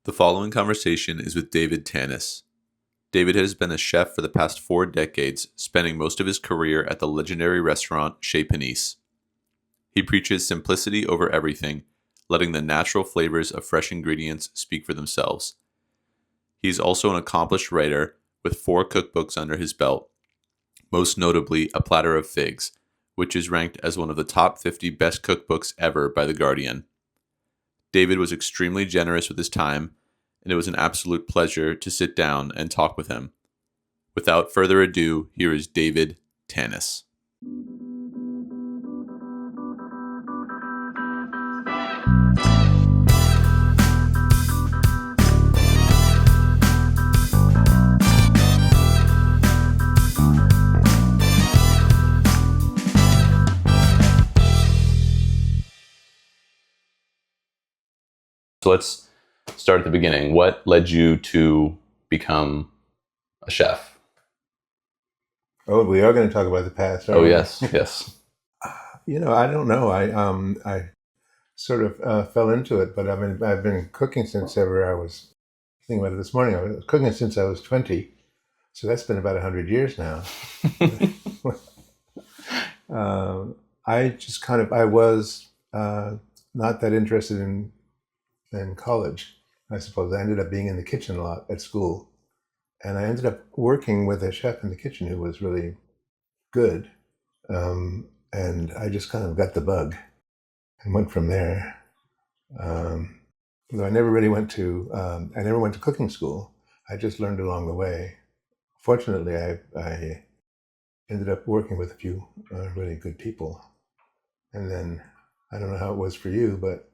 The following conversation is with David Tanis. David has been a chef for the past 4 decades, spending most of his career at the legendary restaurant Chez Panisse. He preaches simplicity over everything, letting the natural flavors of fresh ingredients speak for themselves. He is also an accomplished writer with 4 cookbooks under his belt, most notably A Platter of Figs, which is ranked as one of the top 50 best cookbooks ever by The Guardian. David was extremely generous with his time, and it was an absolute pleasure to sit down and talk with him. Without further ado, here is David Tanis. So let's start at the beginning. What led you to become a chef? Oh, we are going to talk about the past. Oh, yes, yes. I don't know. I sort of fell into it, but I've been cooking since ever I was thinking about it this morning. I was cooking since I was 20, so that's been about 100 years now. I was not that interested in college. I suppose I ended up being in the kitchen a lot at school, and I ended up working with a chef in the kitchen who was really good, and I just kind of got the bug and went from there. Though I never went to cooking school. I just learned along the way. Fortunately, I ended up working with a few really good people, and then I don't know how it was for you, but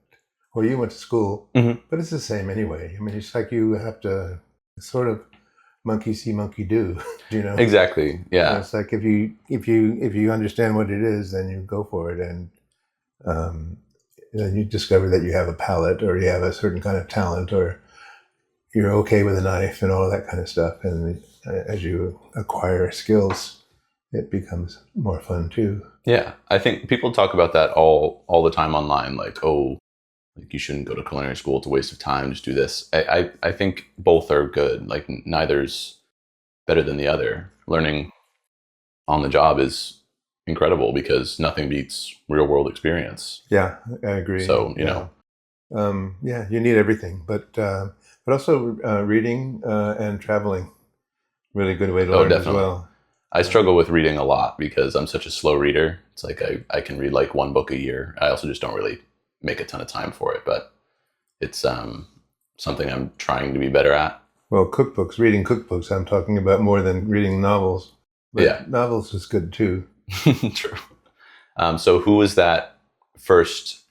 you went to school, but it's the same anyway. I mean, it's like you have to sort of monkey see, monkey do, Exactly. Yeah. And it's like if you understand what it is, then you go for it, and then you discover that you have a palate, or you have a certain kind of talent, or you're okay with a knife and all of that kind of stuff. And as you acquire skills, it becomes more fun too. Yeah, I think people talk about that all the time online, like you shouldn't go to culinary school, it's a waste of time, just do this. I think both are good. Like neither's better than the other. Learning on the job is incredible because nothing beats real world experience. Yeah, I agree. So, you need everything, but also reading and traveling, really good way to learn as well. I struggle with reading a lot because I'm such a slow reader. It's like I can read like 1 book a year. I also just don't really make a ton of time for it, but it's something I'm trying to be better at. Well, reading cookbooks, I'm talking about more than reading novels. But yeah, novels is good too. True. So who was that first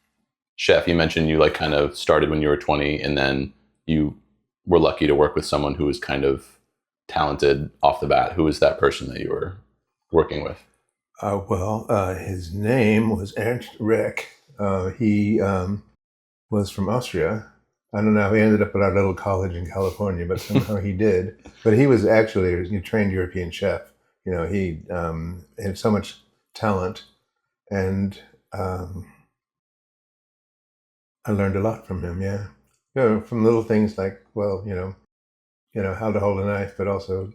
chef? You mentioned you like kind of started when you were 20, and then you were lucky to work with someone who was kind of talented off the bat. Who was that person that you were working with? His name was Ernst Reck. He was from Austria. I don't know how he ended up at our little college in California, but somehow he did. But he was actually a trained European chef. He had so much talent, and I learned a lot from him. Yeah, from little things like, how to hold a knife, but also,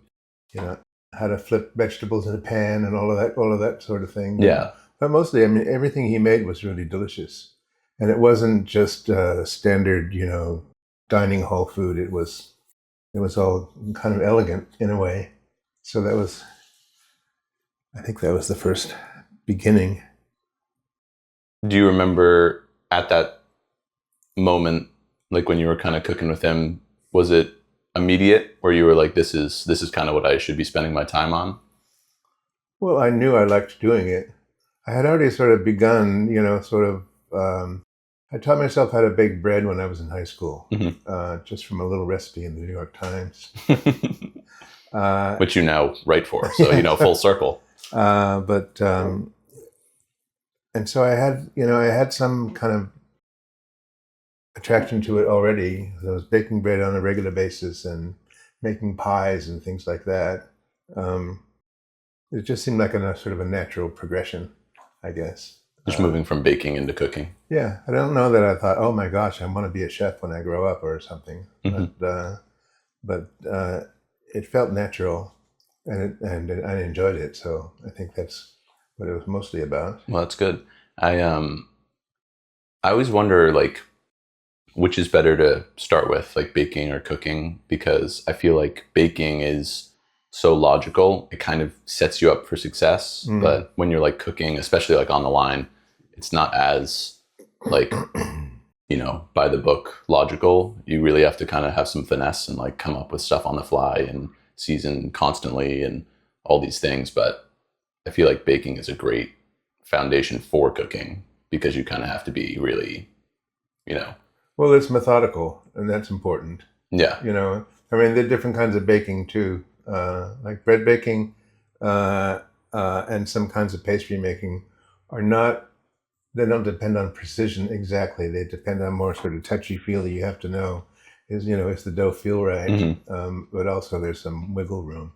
how to flip vegetables in a pan and all of that sort of thing. Yeah. But mostly, everything he made was really delicious. And it wasn't just standard, dining hall food. It was all kind of elegant in a way. So I think that was the first beginning. Do you remember at that moment, like when you were kind of cooking with him, was it immediate, or you were like, this is kind of what I should be spending my time on? Well, I knew I liked doing it. I had already sort of begun, I taught myself how to bake bread when I was in high school, just from a little recipe in the New York Times. Which you now write for, so, full circle. And so I had some kind of attraction to it already. I was baking bread on a regular basis and making pies and things like that. It just seemed like a sort of a natural progression, I guess. Just moving from baking into cooking. Yeah, I don't know that I thought, oh my gosh, I want to be a chef when I grow up or something. But it felt natural, and I enjoyed it. So I think that's what it was mostly about. Well, that's good. I always wonder, like, which is better to start with, like baking or cooking, because I feel like baking is so logical. It kind of sets you up for success. But when you're like cooking, especially like on the line, it's not as like, by the book logical. You really have to kind of have some finesse and like come up with stuff on the fly and season constantly and all these things. But I feel like baking is a great foundation for cooking because you kind of have to be really, Well, it's methodical, and that's important. Yeah. There are different kinds of baking too, like bread baking and some kinds of pastry making they don't depend on precision exactly. They depend on more sort of touchy-feely. You have to know, is the dough feel right? But also there's some wiggle room.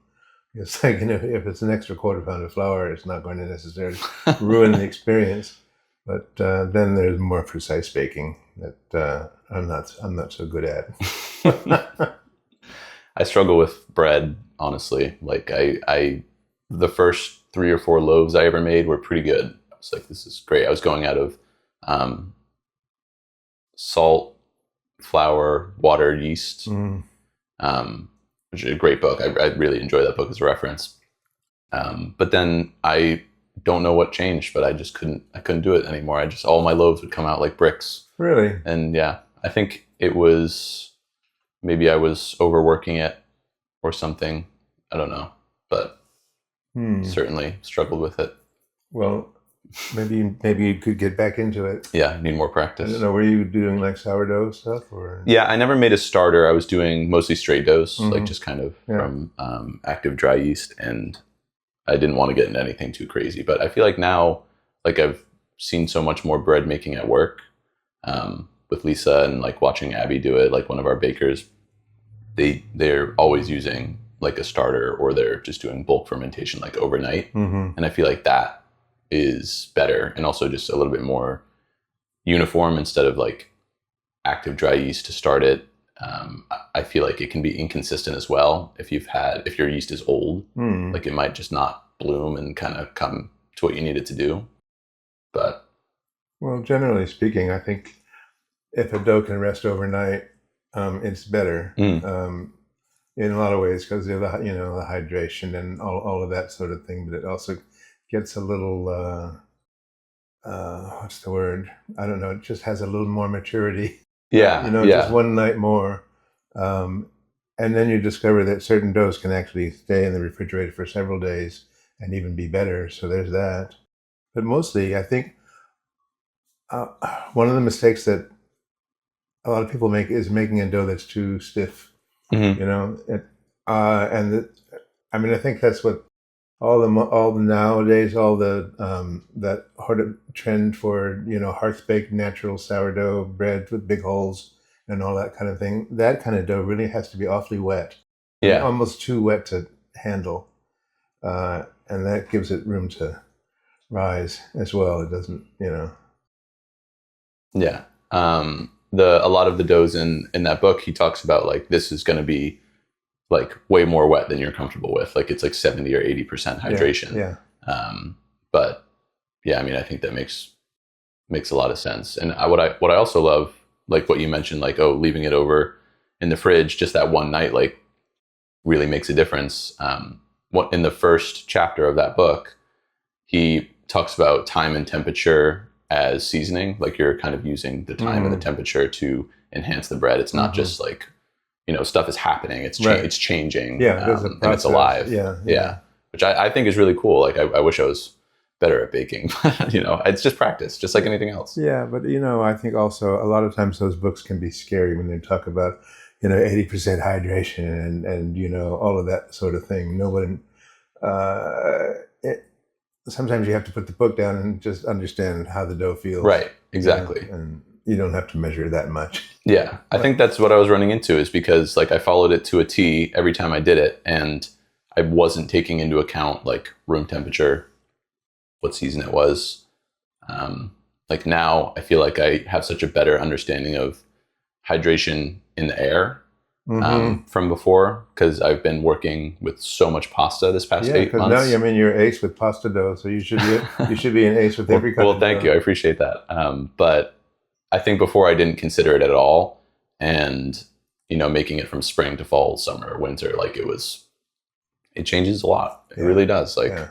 It's like, if it's an extra quarter pound of flour, it's not going to necessarily ruin the experience. But then there's more precise baking that I'm not so good at. I struggle with bread, honestly. Like the first 3 or 4 loaves I ever made were pretty good. I was like, this is great. I was going out of salt, flour, water, yeast, which is a great book. I really enjoy that book as a reference. But then I don't know what changed, but I couldn't do it anymore. All my loaves would come out like bricks. Really? And yeah, I think it was, maybe I was overworking it or something. I don't know, but certainly struggled with it. Well, maybe you could get back into it. Yeah, need more practice. I don't know, were you doing like sourdough stuff or? Yeah, I never made a starter. I was doing mostly straight doughs, like just kind of from active dry yeast, and I didn't want to get into anything too crazy. But I feel like now, like I've seen so much more bread making at work with Lisa, and like watching Abby do it, like one of our bakers, they're always using like a starter, or they're just doing bulk fermentation like overnight. And I feel like that is better, and also just a little bit more uniform instead of like active dry yeast to start it. I feel like it can be inconsistent as well. If your yeast is old, like it might just not bloom and kind of come to what you need it to do. But well, generally speaking, I think if a dough can rest overnight, it's better in a lot of ways, because of the hydration and all of that sort of thing. But it also gets a little what's the word? I don't know. It just has a little more maturity. Yeah, just one night more. And then you discover that certain doughs can actually stay in the refrigerator for several days and even be better. So there's that. But mostly, I think one of the mistakes that a lot of people make is making a dough that's too stiff. I think that's what all the nowadays, all the that hard trend for hearth baked natural sourdough bread with big holes and all that kind of thing. That kind of dough really has to be awfully wet, almost too wet to handle, and that gives it room to rise as well. It doesn't, Yeah. A lot of the doughs in that book, he talks about like, this is going to be like way more wet than you're comfortable with. Like it's like 70 or 80% hydration. Yeah. But yeah, I think that makes a lot of sense. And what I also love, like what you mentioned, like, leaving it over in the fridge just that one night, like really makes a difference. What in the first chapter of that book, he talks about time and temperature as seasoning. Like you're kind of using the time and the temperature to enhance the bread. It's not just like, stuff is happening. It's it's changing. And it's alive. Yeah. Which I think is really cool. Like I wish I was better at baking. It's just practice, just like anything else. Yeah, but I think also a lot of times those books can be scary when they talk about 80% hydration and all of that sort of thing. Sometimes you have to put the book down and just understand how the dough feels. Right. Exactly. And you don't have to measure that much. Yeah. I think that's what I was running into, is because like I followed it to a T every time I did it, and I wasn't taking into account like room temperature, what season it was. Like now, I feel like I have such a better understanding of hydration in the air from before, because I've been working with so much pasta this past 8 because months. now you're ace with pasta dough, so you should be an ace with every kind well, of thank dough. you. I appreciate that. But I think before I didn't consider it at all, and making it from spring to fall, summer, winter, like it changes a lot. It really does. Like it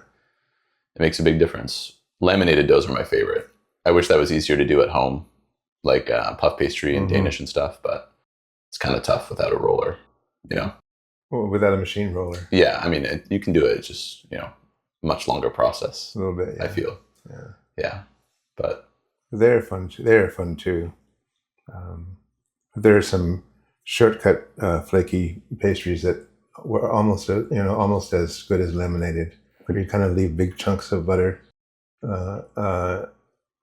makes a big difference. Laminated doughs are my favorite. I wish that was easier to do at home, like puff pastry and Danish and stuff, but it's kind of tough without a roller, Well, without a machine roller. Yeah, I mean, you can do it. It's just, much longer process. A little bit, yeah. I feel. Yeah. But they're fun too. There are some shortcut flaky pastries that were almost as good as laminated, where you kind of leave big chunks of butter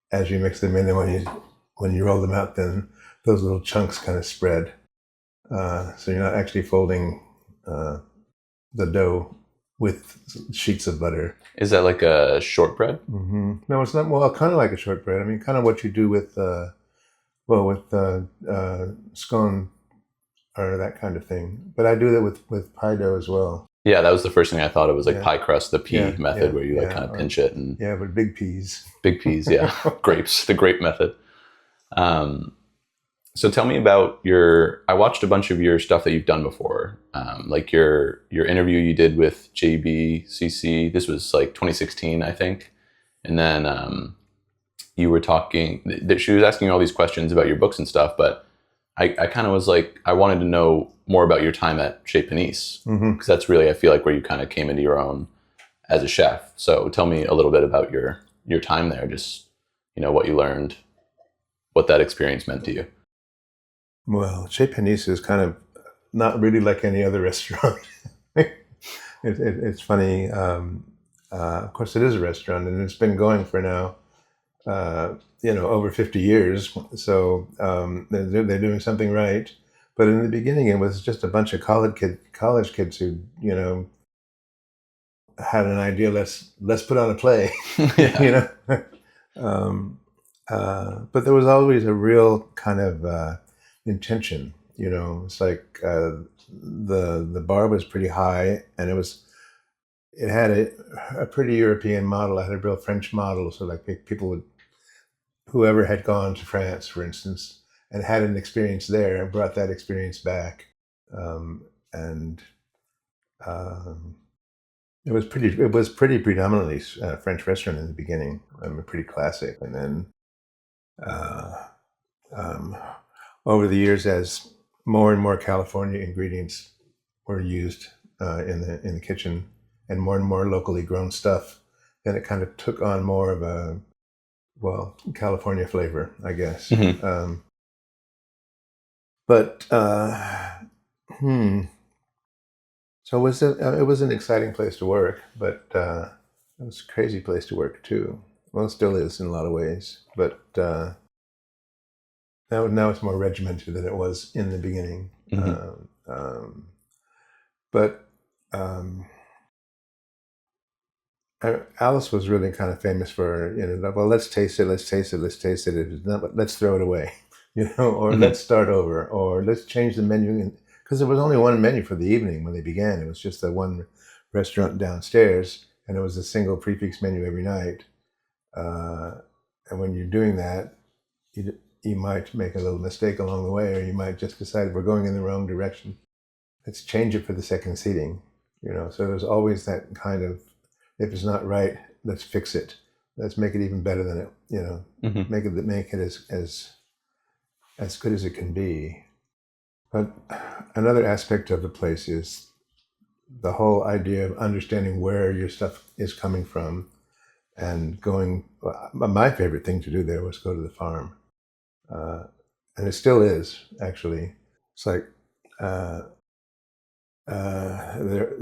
as you mix them in, and when you roll them out, then those little chunks kind of spread. So you're not actually folding the dough with sheets of butter. Is that like a shortbread? No, it's not. Well, kind of like a shortbread. I mean, kind of what you do with scone or that kind of thing. But I do that with pie dough as well. Yeah, that was the first thing I thought. It was like pie crust, the pea method, where you kind of pinch it and but big peas. Big peas, yeah, grapes, the grape method. So tell me about I watched a bunch of your stuff that you've done before, like your interview you did with JBCC. This was like 2016, I think. And then you were talking, she was asking you all these questions about your books and stuff, but I kind of was like, I wanted to know more about your time at Chez Panisse, because that's really, I feel like, where you kind of came into your own as a chef. So tell me a little bit about your time there, just, what you learned, what that experience meant to you. Well, Chez Panisse is kind of not really like any other restaurant. It's funny. Of course, it is a restaurant, and it's been going for now, over 50 years. So they're doing something right. But in the beginning, it was just a bunch of college kids who, had an idea. Let's put on a play, but there was always a real kind of intention. It's like the bar was pretty high, and it had a pretty European model. It had a real French model. So like whoever had gone to France, for instance, and had an experience there, and brought that experience back, and it was pretty predominantly French restaurant in the beginning. Pretty classic, and then over the years, as more and more California ingredients were used in the kitchen, and more locally grown stuff, then it kind of took on more of a California flavor, I guess. So it was an exciting place to work, but it was a crazy place to work too. Well, it still is in a lot of ways, but now it's more regimented than it was in the beginning. Alice was really kind of famous for, let's taste it. If it's not, let's throw it away, or let's start over, or let's change the menu. Because there was only one menu for the evening when they began. It was just the one restaurant downstairs, and it was a single prefix menu every night. And when you're doing that, you might make a little mistake along the way, or you might just decide we're going in the wrong direction. Let's change it for the second seating. So there's always that kind of, if it's not right, let's fix it. Let's make it even better than it. Make it as good as it can be. But another aspect of the place is the whole idea of understanding where your stuff is coming from, and going. My favorite thing to do there was go to the farm, and it still is, actually. It's like there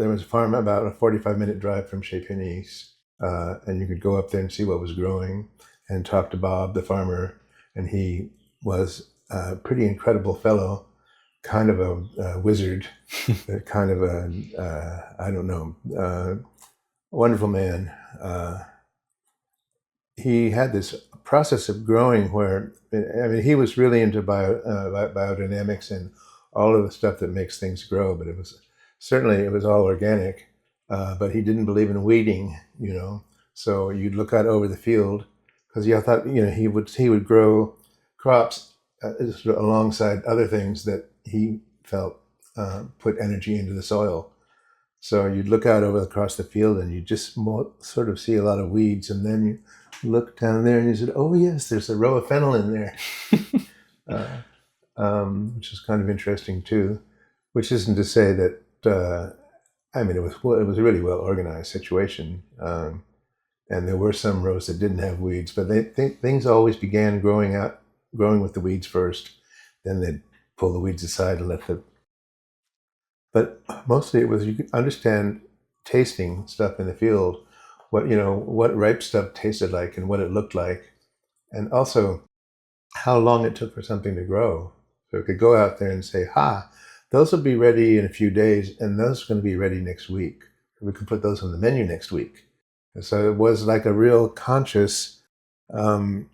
was a farm about a 45-minute drive from Chez Panisse, and you could go up there and see what was growing, and talk to Bob, the farmer, and he was a pretty incredible fellow. Kind of a wizard, kind of a wonderful man. he had this process of growing where, I mean, he was really into biodynamics and all of the stuff that makes things grow, but it was all organic, but he didn't believe in weeding, So you'd look out over the field because you thought, he would grow crops alongside other things that he felt put energy into the soil. So you'd look out across the field and you just sort of see a lot of weeds, and then you look down there and you said, "Oh yes, there's a row of fennel in there," which is kind of interesting too. Which isn't to say that it was a really well organized situation, and there were some rows that didn't have weeds, but things always began growing with the weeds first, then they'd pull the weeds aside and let the. But mostly it was, you could understand tasting stuff in the field, what ripe stuff tasted like and what it looked like, and also how long it took for something to grow. So it could go out there and say, those will be ready in a few days, and those are going to be ready next week. We could put those on the menu next week. And so it was like a real conscious, it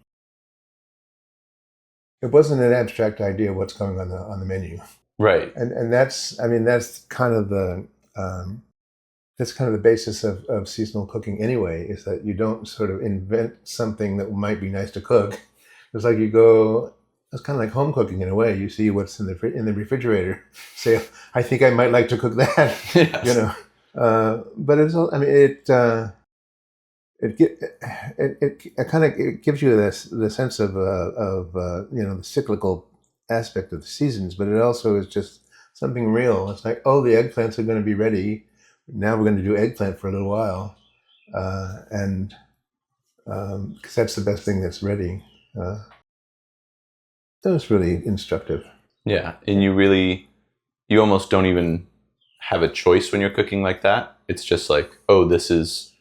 wasn't an abstract idea what's going on the menu. Right. And that's kind of the basis of seasonal cooking anyway, is that you don't sort of invent something that might be nice to cook. It's like it's kind of like home cooking in a way. You see what's in the refrigerator, say, I think I might like to cook that, yes. But it's all, it kind of gives you the sense of the cyclical aspect of the seasons, but it also is just something real. It's like, the eggplants are going to be ready. Now we're going to do eggplant for a little while, and because that's the best thing that's ready. That was really instructive. Yeah, and you almost don't even have a choice when you're cooking like that. It's just like, this is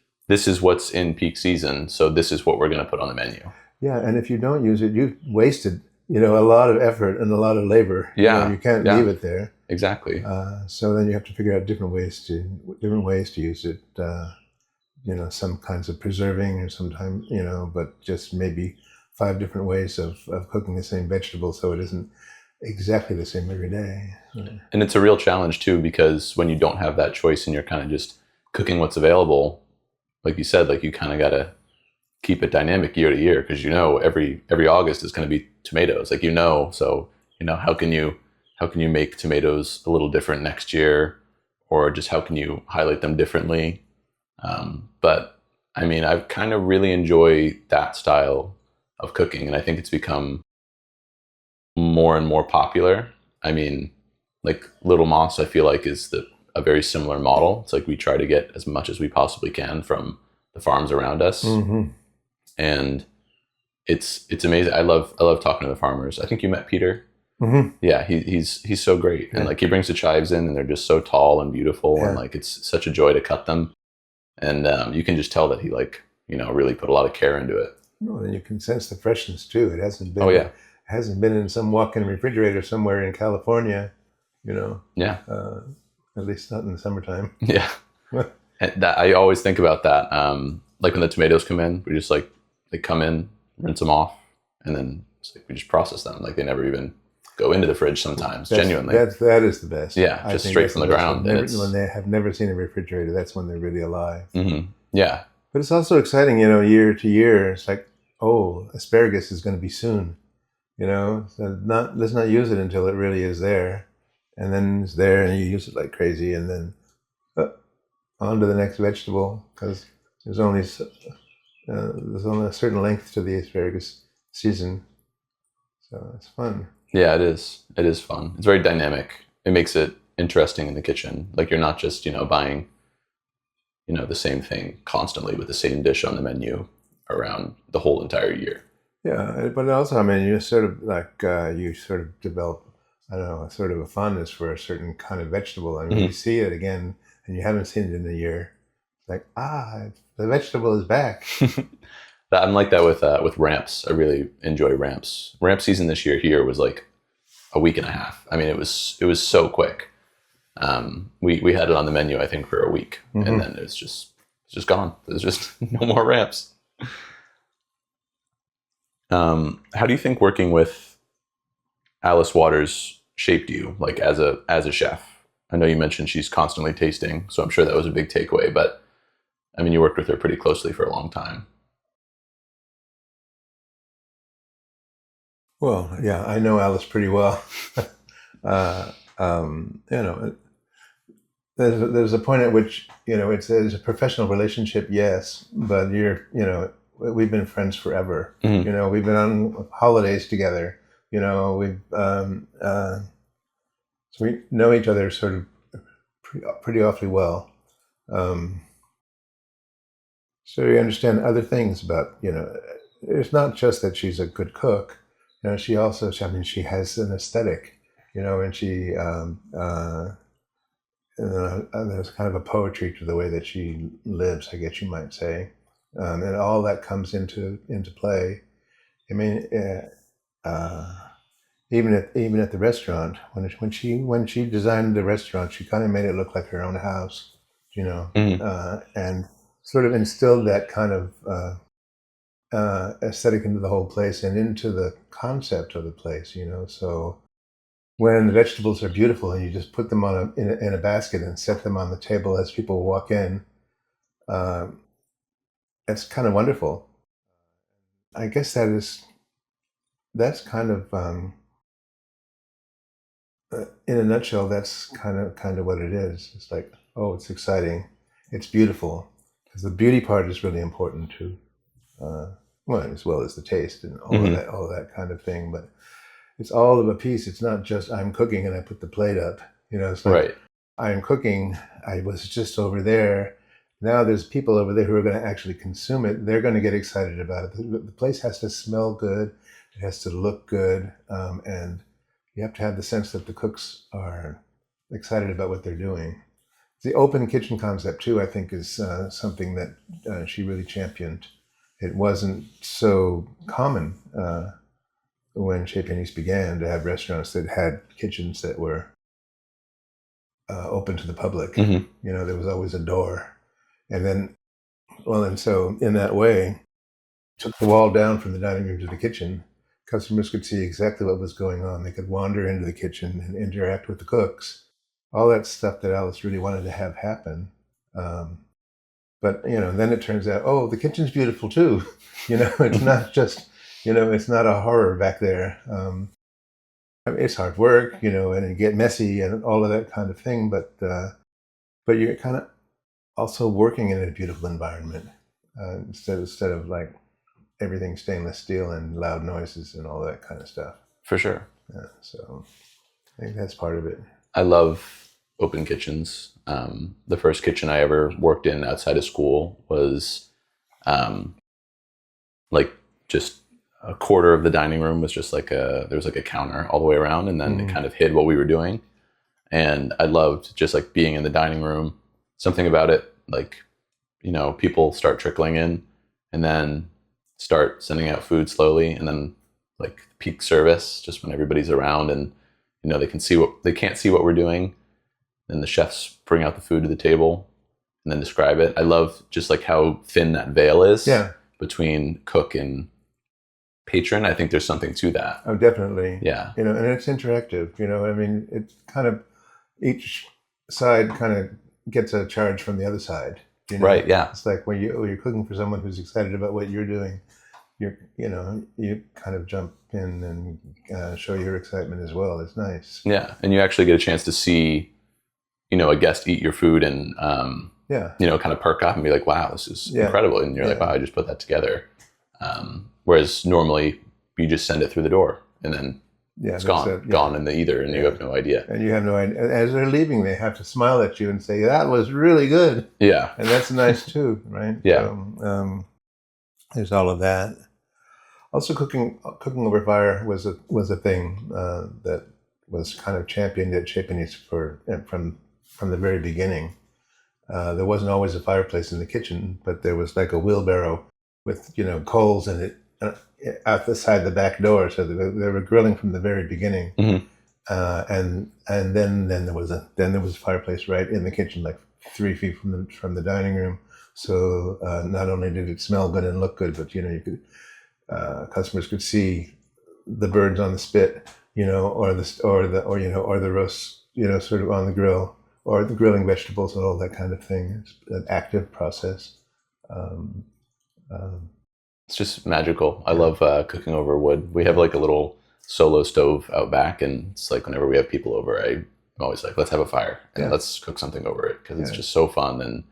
what's in peak season, so this is what we're going to put on the menu. Yeah, and if you don't use it, you've wasted a lot of effort and a lot of labor. Yeah, you can't leave it there. Exactly. So then you have to figure out different ways to use it. Some kinds of preserving, or sometimes but just maybe 5 different ways of cooking the same vegetable, so it isn't exactly the same every day. And it's a real challenge too, because when you don't have that choice and you're kind of just cooking what's available, like you said, like you kind of got to keep it dynamic year to year, because every August is going to be tomatoes, so how can you make tomatoes a little different next year, or just how can you highlight them differently? But I kind of really enjoy that style of cooking, and I think it's become more and more popular. Like Little Moss, I feel like is a very similar model. It's like we try to get as much as we possibly can from the farms around us. Mm-hmm. And it's amazing. I love talking to the farmers. I think you met Peter. Mm-hmm. Yeah, he's so great, and like he brings the chives in, and they're just so tall and beautiful, and like it's such a joy to cut them, and you can just tell that he really put a lot of care into it. Well, and you can sense the freshness too. It hasn't been. Oh yeah. Hasn't been in some walk-in refrigerator somewhere in California, Yeah. At least not in the summertime. Yeah. And I always think about that. Like when the tomatoes come in, we just they come in, rinse them off, and then we just process them. Like they never even go into the fridge sometimes, genuinely. That is the best. Yeah, just straight from the ground. When they have never seen a refrigerator, that's when they're really alive. Mm-hmm. Yeah. But it's also exciting, year to year. It's like, asparagus is going to be soon. So let's not use it until it really is there, and then it's there, and you use it like crazy, and then on to the next vegetable, because there's only a certain length to the asparagus season, so it's fun. Yeah, it is. It is fun. It's very dynamic. It makes it interesting in the kitchen. Like you're not just buying the same thing constantly with the same dish on the menu around the whole entire year. Yeah, but also, you sort of develop, I don't know, sort of a fondness for a certain kind of vegetable. Mm-hmm. You see it again, and you haven't seen it in a year. It's like, the vegetable is back. I'm like that with ramps. I really enjoy ramps. Ramp season this year here was like a week and a half. It was so quick. We had it on the menu, I think, for a week, mm-hmm. and then it's just gone. There's just no more ramps. How do you think working with Alice Waters shaped you, like as a chef? I know you mentioned she's constantly tasting, so I'm sure that was a big takeaway. But I mean, you worked with her pretty closely for a long time. Well, yeah, I know Alice pretty well. You know, there's a point at which, you know, it's a professional relationship, yes, but we've been friends forever. Mm-hmm. You know, we've been on holidays together. You know, so we know each other sort of pretty awfully well. So you understand other things about, you know, it's not just that she's a good cook. You know, she has an aesthetic, you know, and there's kind of a poetry to the way that she lives, I guess you might say, and all that comes into play. I mean, even at the restaurant, when she designed the restaurant, she kind of made it look like her own house, you know, and sort of instilled that kind of aesthetic into the whole place and into the concept of the place, you know. So when the vegetables are beautiful and you just put them in a basket and set them on the table as people walk in, it's kind of wonderful. I guess that's kind of in a nutshell, that's kind of what it is. It's like, oh, it's exciting, it's beautiful, because the beauty part is really important too. Well, as well as the taste and all of that kind of thing. But it's all of a piece. It's not just I'm cooking and I put the plate up. You know, it's like Right. I'm cooking. I was just over there. Now there's people over there who are going to actually consume it. They're going to get excited about it. The place has to smell good. It has to look good, and you have to have the sense that the cooks are excited about what they're doing. The open kitchen concept too, I think, is something that she really championed. It wasn't so common when Chez Panisse began to have restaurants that had kitchens that were open to the public. Mm-hmm. You know, there was always a door. And so in that way, took the wall down from the dining room to the kitchen. Customers could see exactly what was going on. They could wander into the kitchen and interact with the cooks. All that stuff that Alice really wanted to have happen. But, you know, then it turns out, oh, the kitchen's beautiful too. You know, it's not just, you know, it's not a horror back there. I mean, it's hard work, you know, and it get messy and all of that kind of thing. But you're kind of also working in a beautiful environment instead of like everything stainless steel and loud noises and all that kind of stuff. For sure. Yeah, so I think that's part of it. I love open kitchens. The first kitchen I ever worked in outside of school was like just a quarter of the dining room was just there was like a counter all the way around, and then it kind of hid what we were doing. And I loved just like being in the dining room. Something about it, like, you know, people start trickling in and then start sending out food slowly, and then like peak service, just when everybody's around and, you know, they can't see what we're doing. And the chefs bring out the food to the table and then describe it. I love just like how thin that veil is between cook and patron. I think there's something to that. Oh, definitely. Yeah. You know, and it's interactive, you know, I mean, it's kind of, each side kind of gets a charge from the other side. You know? Right, yeah. It's like when you're cooking for someone who's excited about what you're doing, you kind of jump in and show your excitement as well. It's nice. Yeah, and you actually get a chance to see, you know, a guest eat your food and, you know, kind of perk up and be like, wow, this is incredible. And you're like, wow, I just put that together. Whereas normally you just send it through the door and then it's gone in the ether, and you have no idea. And you have no idea. As they're leaving, they have to smile at you and say, that was really good. Yeah. And that's nice too, right? Yeah. So, there's all of that. Also, cooking over fire was a thing that was kind of championed at Chez Panisse from the very beginning. There wasn't always a fireplace in the kitchen, but there was like a wheelbarrow with, you know, coals in it out the side of the back door, so they were grilling from the very beginning. And then there was a fireplace right in the kitchen, like 3 feet from the dining room. So not only did it smell good and look good, but, you know, you could customers could see the birds on the spit, or the roast, sort of on the grill, or the grilling vegetables and all that kind of thing. It's an active process. It's just magical. I love cooking over wood. We have like a little solo stove out back, and it's like whenever we have people over, I'm always like, let's have a fire and let's cook something over it, because it's just so fun. And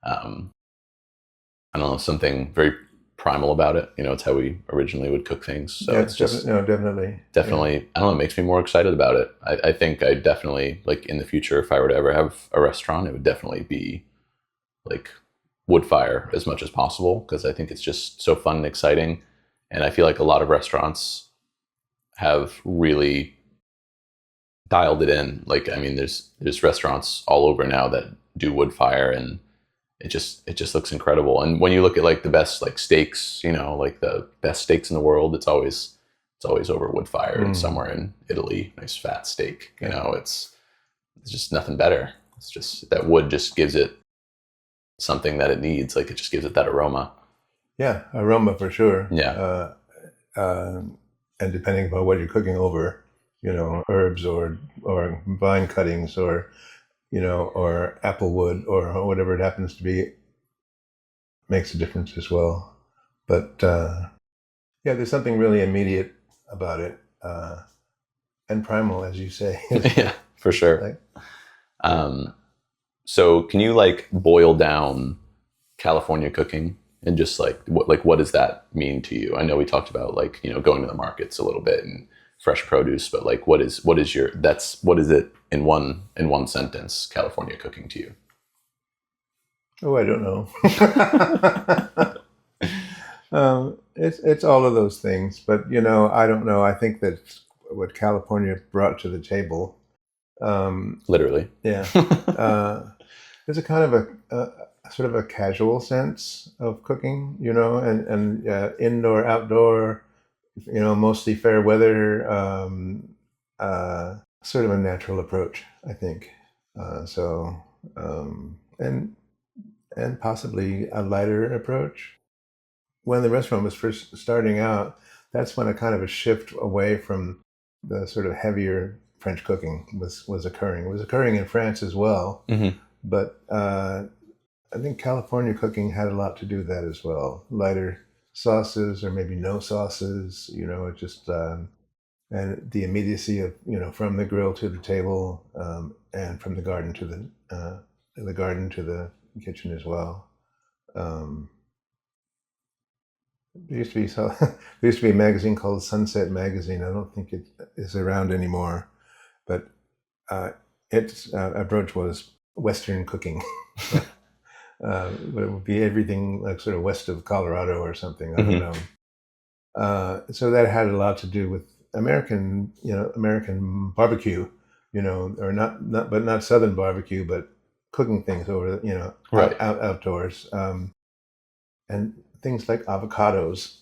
I don't know, something very primal about it. It's how we originally would cook things. So it's just definitely. I don't know, it makes me more excited about it. I think I definitely, like, in the future, if I were to ever have a restaurant, it would definitely be like wood fire as much as possible, because I think it's just so fun and exciting. And I feel like a lot of restaurants have really dialed it in. Like, I mean, there's restaurants all over now that do wood fire, and it just looks incredible. And when you look at like the best like steaks, like the best steaks in the world, it's always over wood fire and somewhere in Italy, nice fat steak. It's just nothing better. It's just that wood just gives it something that it needs. Like, it just gives it that aroma. Yeah, aroma for sure. Yeah. And depending upon what you're cooking over, herbs or vine cuttings or or apple wood or whatever it happens to be, makes a difference as well. But there's something really immediate about it, and primal, as you say. Yeah, for sure. So can you like boil down California cooking and just like what does that mean to you? I know we talked about like, going to the markets a little bit and fresh produce, but like what is it in one sentence, California cooking to you? Oh, I don't know. It's all of those things, but I don't know. I think that what California brought to the table, literally, there's a kind of a sort of a casual sense of cooking, and indoor, outdoor, mostly fair weather, sort of a natural approach, I think. And possibly a lighter approach. When the restaurant was first starting out, that's when a kind of a shift away from the sort of heavier French cooking was occurring. It was occurring in France as well, but I think California cooking had a lot to do with that as well. Lighter sauces, or maybe no sauces, it just and the immediacy of from the grill to the table, and from the garden to the kitchen as well. There used to be a magazine called Sunset Magazine. I don't think it is around anymore, but its approach was Western cooking. But it would be everything like sort of west of Colorado or something. I don't know. So that had a lot to do with American barbecue, or not Southern barbecue, but cooking things over, right. outdoors, and things like avocados,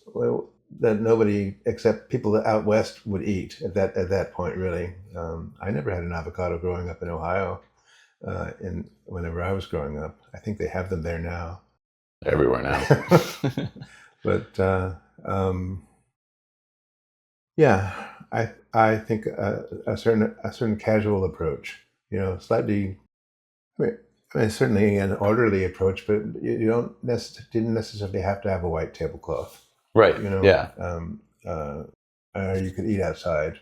that nobody except people out west would eat at that point. Really, I never had an avocado growing up in Ohio. Whenever I was growing up, I think they have them there now. Everywhere now. But I think a certain casual approach, slightly. I mean, certainly an orderly approach, but you didn't necessarily have to have a white tablecloth, right? Yeah. Or you could eat outside,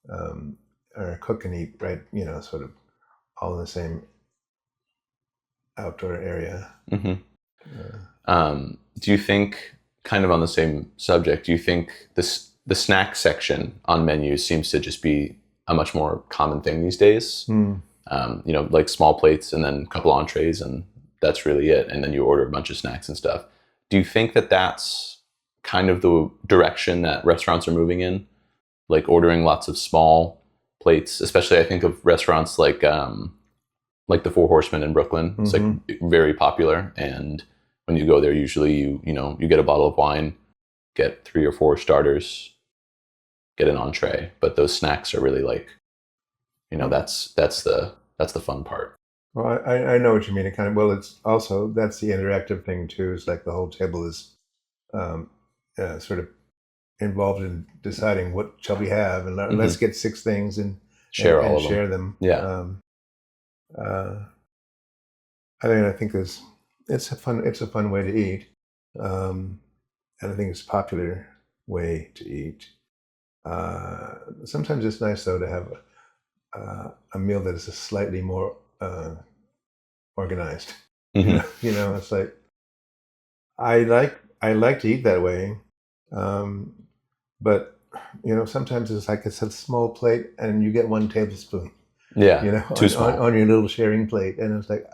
or cook and eat, right? Sort of all in the same outdoor area. Do you think, kind of on the same subject, do you think the snack section on menus seems to just be a much more common thing these days? Like small plates and then a couple entrees, and that's really it. And then you order a bunch of snacks and stuff. Do you think that that's kind of the direction that restaurants are moving in? Like ordering lots of small plates, especially I think of restaurants like the Four Horsemen in Brooklyn. It's like very popular. And when you go there, usually you get a bottle of wine, get 3 or 4 starters, get an entree. But those snacks are really like, that's the fun part. Well, I know what you mean. It kind of, it's also, that's the interactive thing too. It's like the whole table is sort of involved in deciding what shall we have, and let's get 6 things and share all of share them. Yeah. I think it's a fun way to eat, and I think it's a popular way to eat. Sometimes it's nice though to have a meal that is slightly more organized. It's like I like to eat that way, but sometimes it's a small plate and you get 1 tablespoon. Too small on your little sharing plate, and it's like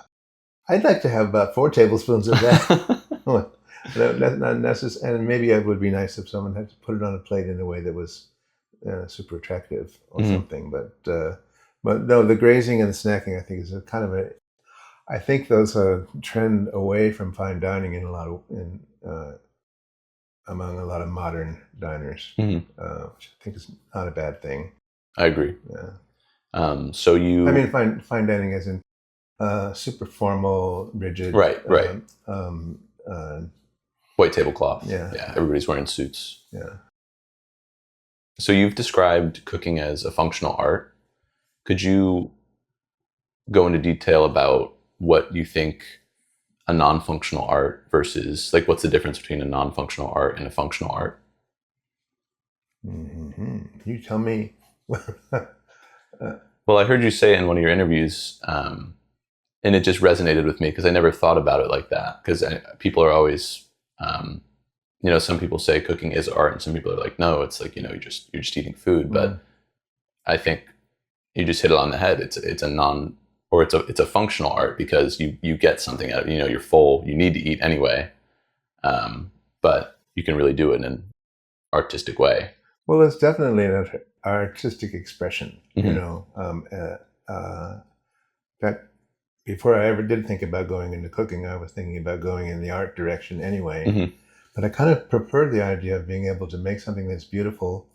I'd like to have about 4 tablespoons of that. Not necessary, and maybe it would be nice if someone had to put it on a plate in a way that was super attractive or something. But no, the grazing and the snacking, I think, is I think there's a trend away from fine dining among a lot of modern diners, which I think is not a bad thing. I agree. Yeah. I mean, fine dining as in super formal, rigid. Right. White tablecloth. Yeah. Everybody's wearing suits. Yeah. So you've described cooking as a functional art. Could you go into detail about what you think a non-functional art versus, like, what's the difference between a non-functional art and a functional art? You tell me. Well, I heard you say in one of your interviews, and it just resonated with me because I never thought about it like that. Because people are always, some people say cooking is art, and some people are like, no, it's like, you're just eating food. But I think you just hit it on the head. It's a functional art because you get something out of it. You're full. You need to eat anyway, but you can really do it in an artistic way. Well, it's definitely an artistic expression. In fact, before I ever did think about going into cooking, I was thinking about going in the art direction anyway. But I kind of prefer the idea of being able to make something that's beautiful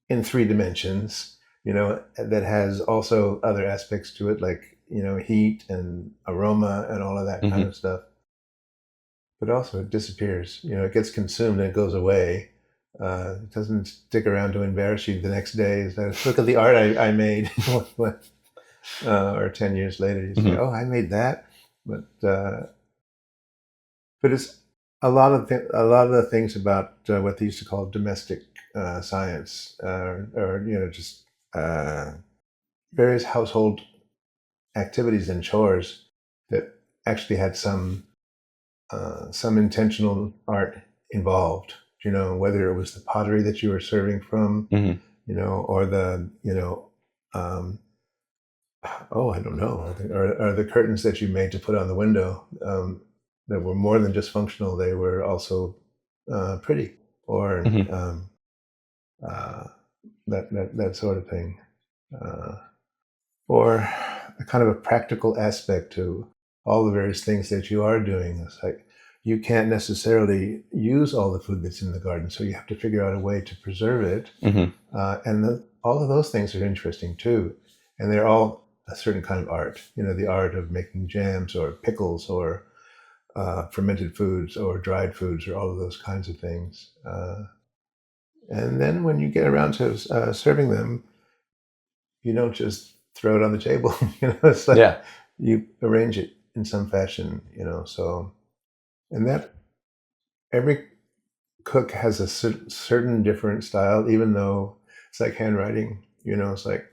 in 3 dimensions, that has also other aspects to it, like, heat and aroma and all of that kind of stuff. But also it disappears, it gets consumed and it goes away. It doesn't stick around to embarrass you the next day. It's like, look at the art I made. Or 10 years later, you say, oh, I made that. But it's a lot of the things about what they used to call domestic science, or just various household activities and chores that actually had some intentional art involved. Whether it was the pottery that you were serving from, or the I don't know, or the curtains that you made to put on the window, that were more than just functional. They were also pretty, or that sort of thing, or a kind of a practical aspect to all the various things that you are doing. It's like you can't necessarily use all the food that's in the garden, so you have to figure out a way to preserve it. And all of those things are interesting too, and they're all a certain kind of art. The art of making jams or pickles or fermented foods or dried foods or all of those kinds of things. And then when you get around to serving them, you don't just throw it on the table. It's like you arrange it in some fashion. So, and that every cook has a certain different style, even though it's like handwriting. It's like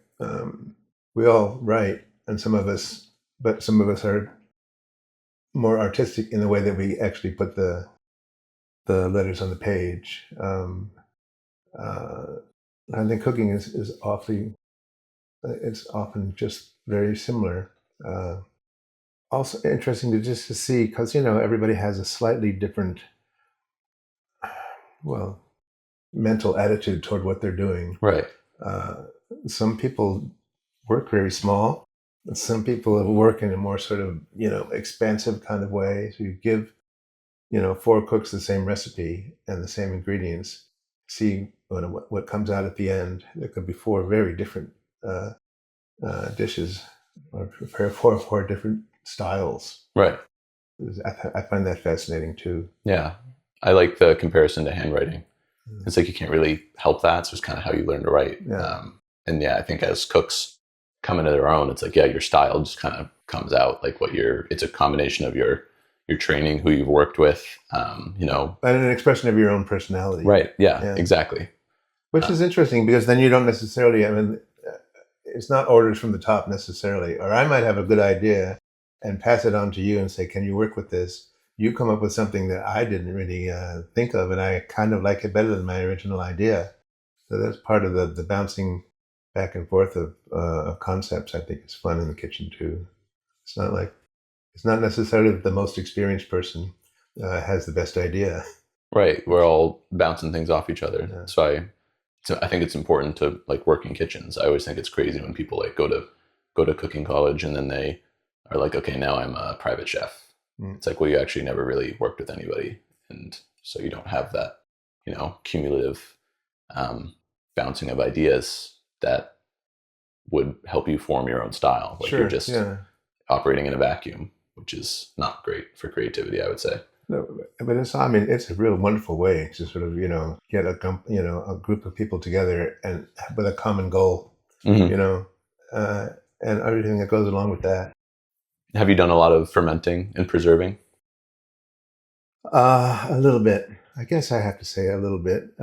we all write, and some of us are more artistic in the way that we actually put the letters on the page. I think cooking is it's often just very similar. Also interesting to see, because everybody has a slightly different, mental attitude toward what they're doing. Right. Some people work very small. Some people work in a more sort of expansive kind of way. So you give 4 cooks the same recipe and the same ingredients. See what comes out at the end. There could be 4 very different dishes, or prepare 4 different styles. Right. I find that fascinating too. Yeah, I like the comparison to handwriting. It's like you can't really help that. It's just kind of how you learn to write. Yeah. And yeah, I think as cooks come into their own, it's like, yeah, your style just kind of comes out. Like it's a combination of your training, who you've worked with, you know. And an expression of your own personality. Right. Yeah. Exactly. Which is interesting, because then you don't necessarily, I mean, it's not orders from the top necessarily. Or I might have a good idea and pass it on to you and say, can you work with this? You come up with something that I didn't really think of, and I kind of like it better than my original idea. So that's part of the bouncing back and forth of concepts. I think it's fun in the kitchen too. It's not necessarily that the most experienced person has the best idea. Right. We're all bouncing things off each other. Yeah. So I think it's important to like work in kitchens. I always think it's crazy when people like go to cooking college and then they are like, okay, now I'm a private chef. It's like, well, you actually never really worked with anybody, and so you don't have that, you know, cumulative bouncing of ideas that would help you form your own style. Like you're just operating in a vacuum, which is not great for creativity, I would say. No, but it's a real wonderful way to sort of, you know, get a group of people together and with a common goal, you know, and everything that goes along with that. Have you done a lot of fermenting and preserving? A little bit. I guess I have to say a little bit.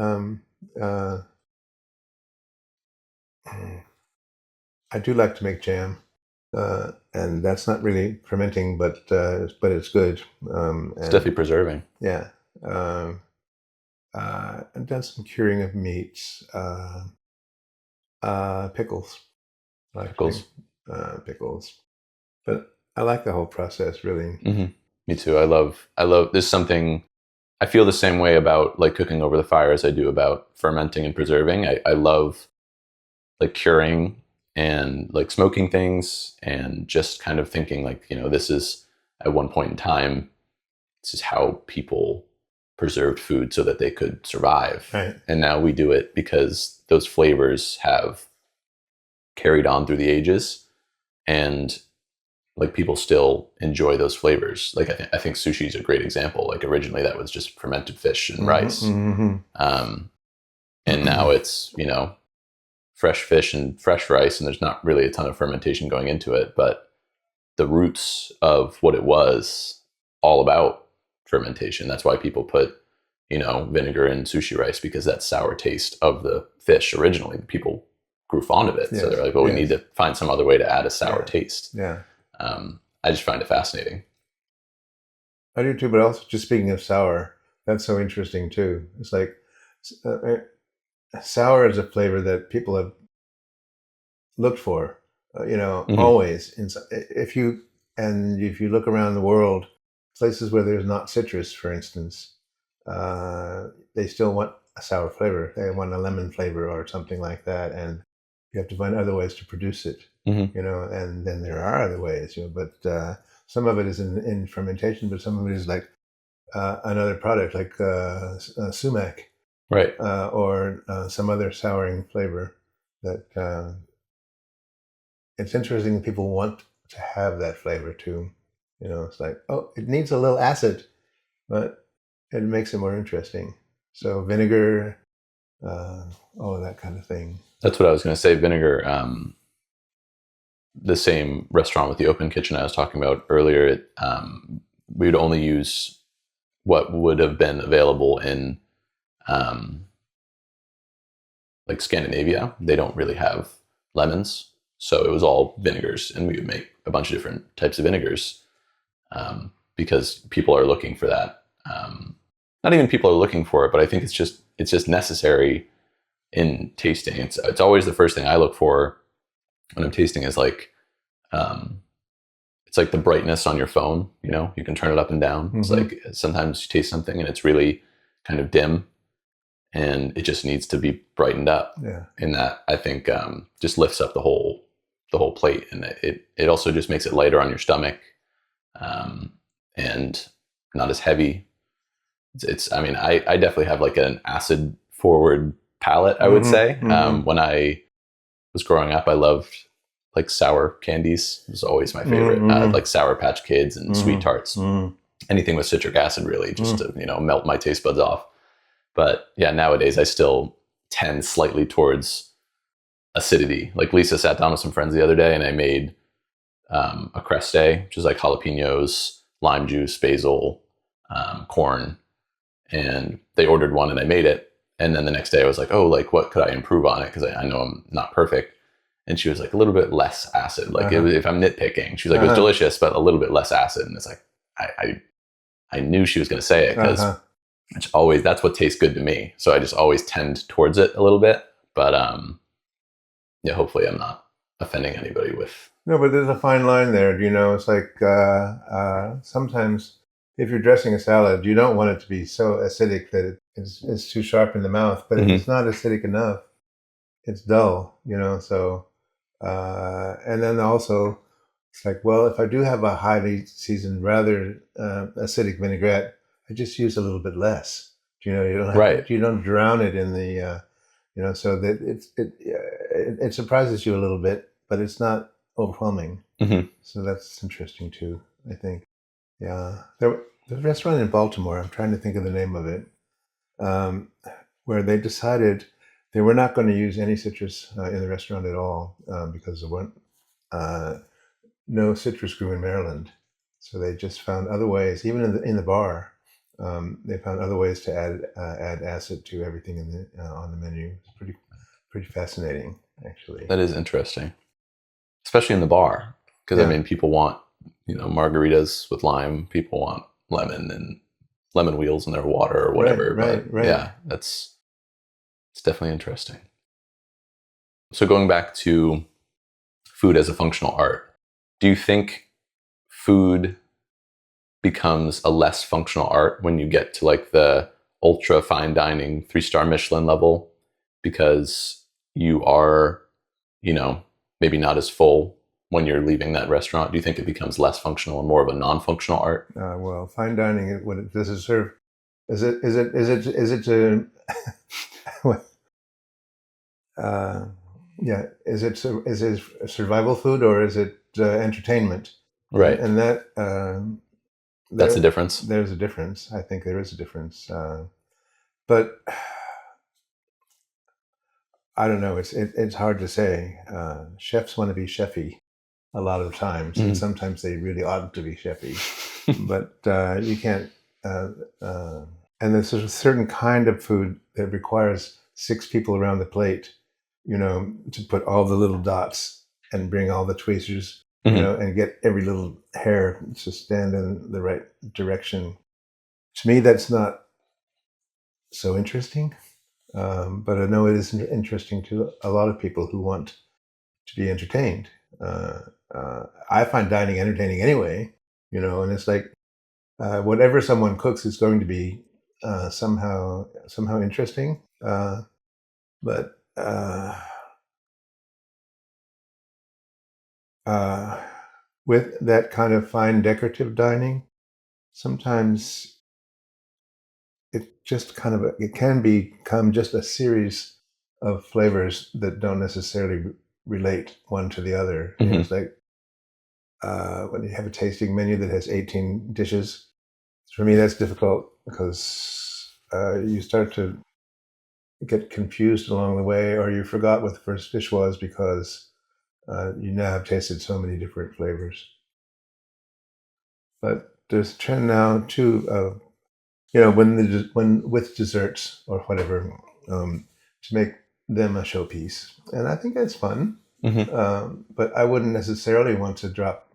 I do like to make jam, and that's not really fermenting, but it's good. It's definitely preserving. Yeah. I've done some curing of meats. Pickles. Pickles. But I like the whole process, really. Mm-hmm. Me too. I love, there's something, I feel the same way about like cooking over the fire as I do about fermenting and preserving. I love like curing and like smoking things and just kind of thinking like, you know, this is at one point in time, this is how people preserved food so that they could survive. Right. And now we do it because those flavors have carried on through the ages, and like people still enjoy those flavors. Like I think sushi is a great example. Like originally that was just fermented fish and rice. Mm-hmm. And now it's, you know, fresh fish and fresh rice, and there's not really a ton of fermentation going into it, but the roots of what it was all about fermentation. That's why people put, you know, vinegar in sushi rice, because that sour taste of the fish originally, people grew fond of it. Yes. So they're like, well, we need to find some other way to add a sour taste. Yeah. I just find it fascinating. I do too, but also just speaking of sour, that's so interesting too. It's like sour is a flavor that people have looked for, you know, always. If you look around the world, places where there's not citrus, for instance, they still want a sour flavor. They want a lemon flavor or something like that, and you have to find other ways to produce it. You know, and then there are other ways, you know, but some of it is in fermentation, but some of it is like another product, like sumac, right, or some other souring flavor. That it's interesting that people want to have that flavor too. You know, it's like, oh, it needs a little acid, but it makes it more interesting. So vinegar, all of that kind of thing. That's what I was going to say. Vinegar. The same restaurant with the open kitchen I was talking about earlier, we would only use what would have been available in like Scandinavia. They don't really have lemons, so it was all vinegars, and we would make a bunch of different types of vinegars because people are looking for that. Not even people are looking for it, but I think it's just necessary in tasting. It's always the first thing I look for when I'm tasting, is like, it's like the brightness on your phone, you know, you can turn it up and down. It's like sometimes you taste something and it's really kind of dim and it just needs to be brightened up. Yeah. And that, I think, just lifts up the whole plate, and it also just makes it lighter on your stomach, and not as heavy. I mean, I definitely have like an acid forward palate, I would say. When I was growing up, I loved like sour candies. It was always my favorite. Like Sour Patch Kids and Sweet Tarts. Anything with citric acid, really, just to, you know, melt my taste buds off. But yeah, nowadays I still tend slightly towards acidity. Like Lisa sat down with some friends the other day and I made a creste, which is like jalapenos, lime juice, basil, corn, and they ordered one and I made it. And then the next day I was like, oh, like what could I improve on it? Because I know I'm not perfect. And she was like, a little bit less acid. Like if I'm nitpicking, she's like, it was delicious, but a little bit less acid. And it's like, I knew she was going to say it because it's always, that's what tastes good to me. So I just always tend towards it a little bit. But yeah, hopefully I'm not offending anybody with. No, but there's a fine line there. You know, it's like sometimes if you're dressing a salad, you don't want it to be so acidic that it's too sharp in the mouth. But if it's not acidic enough, it's dull, you know. So, and then also, it's like, well, if I do have a highly seasoned, rather acidic vinaigrette, I just use a little bit less. You know, you don't have, you don't drown it in the, you know, so that it surprises you a little bit, but it's not overwhelming. So that's interesting too, I think. Yeah, there's a restaurant in Baltimore. I'm trying to think of the name of it, where they decided they were not going to use any citrus in the restaurant at all because there weren't no citrus grew in Maryland. So they just found other ways, even in the bar. They found other ways to add acid to everything on the menu. It's pretty fascinating, actually. That is interesting, especially in the bar, because I mean, people want margaritas with lime. People want lemon and lemon wheels in their water or whatever. Right. Yeah, it's definitely interesting. So going back to food as a functional art, do you think food becomes a less functional art when you get to like the ultra fine dining 3-star Michelin level, because you are, maybe not as full when you're leaving that restaurant? Do you think it becomes less functional and more of a non-functional art? Well, fine dining, what does it serve? Is it to is it survival food or is it entertainment? Right. And that that's the difference. There's a difference. I think there is a difference. But I don't know. It's hard to say. Chefs want to be chefy a lot of the times, and sometimes they really ought to be chefy. But you can't. And there's a certain kind of food that requires 6 people around the plate, to put all the little dots and bring all the tweezers, and get every little hair to stand in the right direction. To me, that's not so interesting. But I know it is interesting to a lot of people who want to be entertained. I find dining entertaining anyway, and it's like whatever someone cooks is going to be somehow interesting. But with that kind of fine decorative dining, sometimes it just it can become just a series of flavors that don't necessarily relate one to the other. It's like when you have a tasting menu that has 18 dishes, for me that's difficult because you start to get confused along the way, or you forgot what the first dish was because you now have tasted so many different flavors. But there's a trend now too of when with desserts or whatever, to make them a showpiece, and I think that's fun. But I wouldn't necessarily want to drop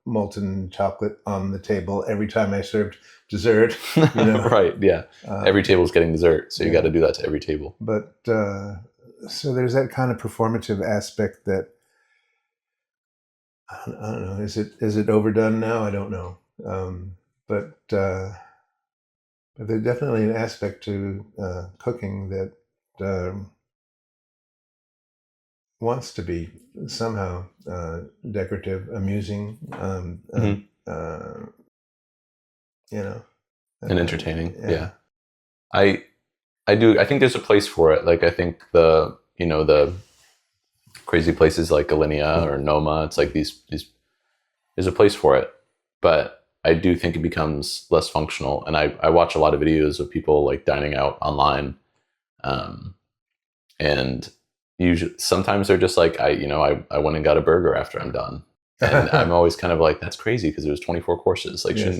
molten chocolate on the table every time I served dessert. Right? Yeah. Every table's getting dessert, so you got to do that to every table. But so there's that kind of performative aspect that I don't know. Is it overdone now? I don't know. But there's definitely an aspect to cooking that wants to be somehow decorative, amusing, and entertaining. Yeah. I do. I think there's a place for it. Like I think the crazy places like Alinea or Noma, it's like these there's a place for it. But I do think it becomes less functional. And I watch a lot of videos of people like dining out online. And usually sometimes they're just like, I went and got a burger after I'm done. And I'm always kind of like, that's crazy because there's 24 courses. Like, Yes,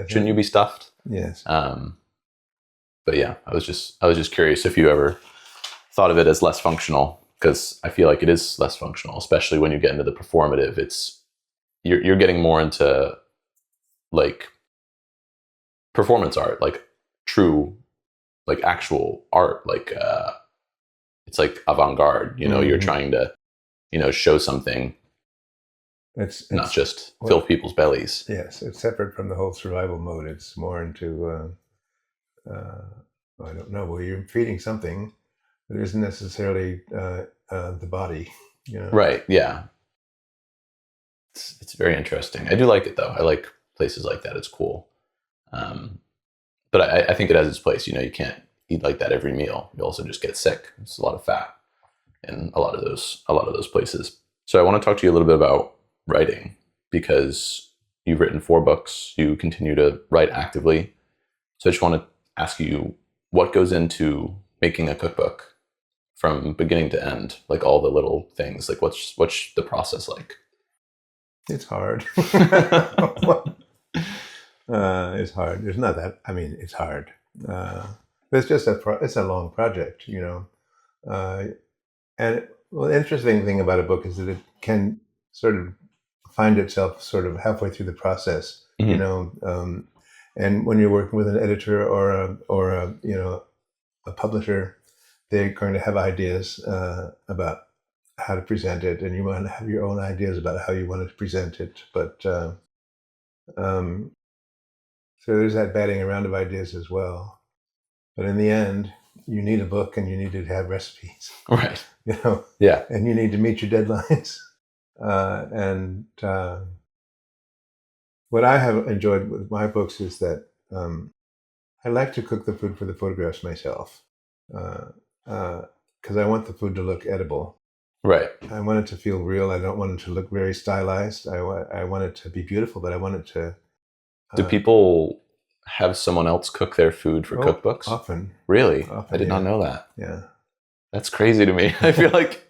shouldn't you be stuffed? Yes. But yeah, I was just curious if you ever thought of it as less functional, because I feel like it is less functional, especially when you get into the performative. You're getting more into like performance art, like true, like actual art, like it's like avant-garde, you're trying to, show something. It's not just fill people's bellies. Yes, it's separate from the whole survival mode. It's more into, I don't know, well, you're feeding something that isn't necessarily the body, Right, yeah. It's very interesting. I do like it, though. I like places like that. It's cool. But I think it has its place. You can't eat like that every meal. You also just get sick. It's a lot of fat in a lot of those places. So I want to talk to you a little bit about writing, because you've written 4 books. You continue to write actively. So I just want to ask you, what goes into making a cookbook from beginning to end? Like all the little things. Like what's the process like? It's hard. It's hard. There's not that. I mean, it's hard. It's just it's a long project, and well, the interesting thing about a book is that it can sort of find itself sort of halfway through the process, and when you're working with an editor or a publisher, they're going to have ideas about how to present it, and you want to have your own ideas about how you want to present it. But so there's that batting around of ideas as well. But in the end, you need a book, and you need to have recipes, right? Yeah, and you need to meet your deadlines. What I have enjoyed with my books is that I like to cook the food for the photographs myself, because I want the food to look edible. Right. I want it to feel real. I don't want it to look very stylized. I want it to be beautiful, but I want it to... Do people have someone else cook their food for cookbooks? Often. Really? Often, I did not know that. Yeah. That's crazy to me. I feel like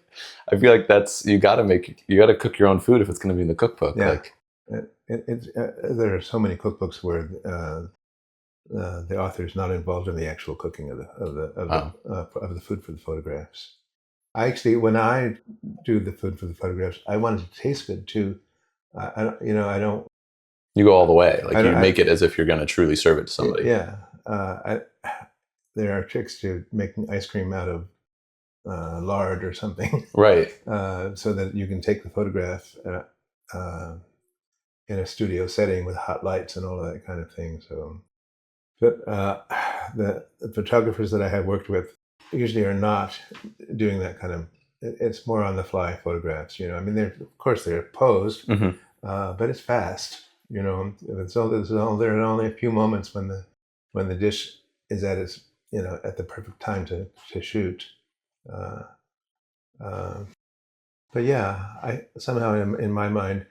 that's, you got to cook your own food if it's going to be in the cookbook. Yeah. Like, there are so many cookbooks where the author is not involved in the actual cooking of the food for the photographs. When I do the food for the photographs, I want it to taste good too. I don't. You go all the way. Like you make it as if you're going to truly serve it to somebody. Yeah. There are tricks to making ice cream out of lard or something. Right. So that you can take the photograph in a studio setting with hot lights and all of that kind of thing. So, but the photographers that I have worked with usually are not doing that kind of. It's more on the fly photographs. I mean, of course they're posed, but it's fast. There are only a few moments when the dish is at its at the perfect time to shoot. But yeah, I somehow in my mind,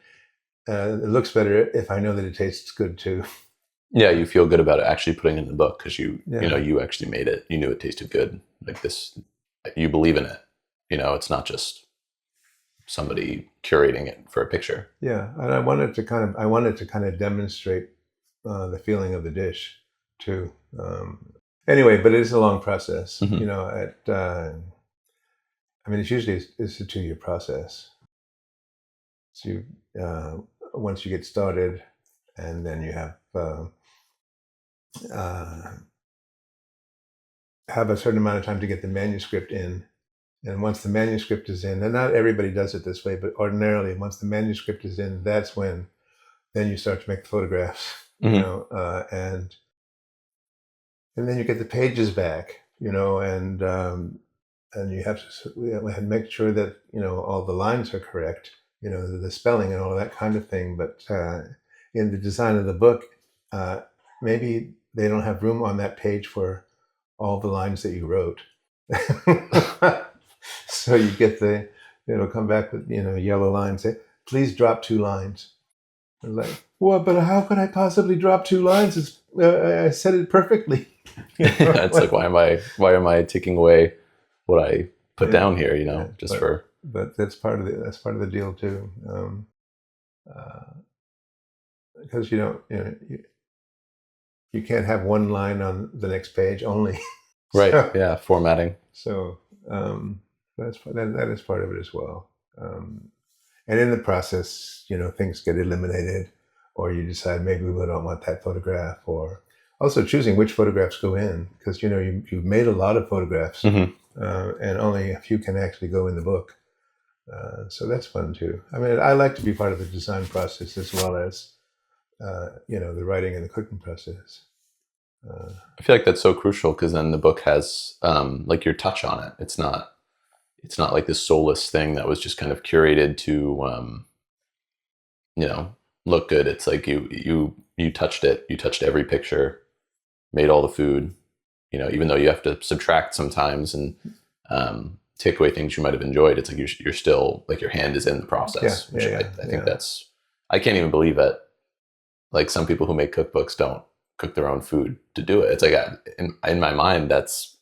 it looks better if I know that it tastes good too. Yeah, you feel good about it actually putting it in the book because you actually made it. You knew it tasted good. Like this, you believe in it. It's not just somebody curating it for a picture. Yeah, and I wanted to kind of demonstrate the feeling of the dish too. Anyway, but it is a long process. I mean, it's usually it's a 2-year process. So once you get started, and then you have a certain amount of time to get the manuscript in. And once the manuscript is in, and not everybody does it this way, but ordinarily, once the manuscript is in, that's when then you start to make the photographs, and then you get the pages back, and you have to make sure that all the lines are correct, the spelling and all of that kind of thing. But in the design of the book, maybe they don't have room on that page for all the lines that you wrote. So you get it'll come back with yellow lines. Say, please drop 2 lines. I was like, well, but how could I possibly drop 2 lines? I said it perfectly. It's like, why am I taking away what I put down here? But that's part of the deal too. Because you can't have one line on the next page only. Right. So, yeah. Formatting. So that is part of it as well. And in the process, things get eliminated, or you decide maybe we don't want that photograph, or also choosing which photographs go in, because you've made a lot of photographs, and only a few can actually go in the book. So that's fun too. I mean, I like to be part of the design process as well as the writing and the cooking process. I feel like that's so crucial, because then the book has like your touch on it. It's not like this soulless thing that was just kind of curated to look good. It's like you touched it. You touched every picture, made all the food. Even though you have to subtract sometimes and take away things you might have enjoyed, it's like you're still, like, your hand is in the process. I think that's, I can't even believe it. Like, some people who make cookbooks don't cook their own food to do it. It's like, in my mind, that's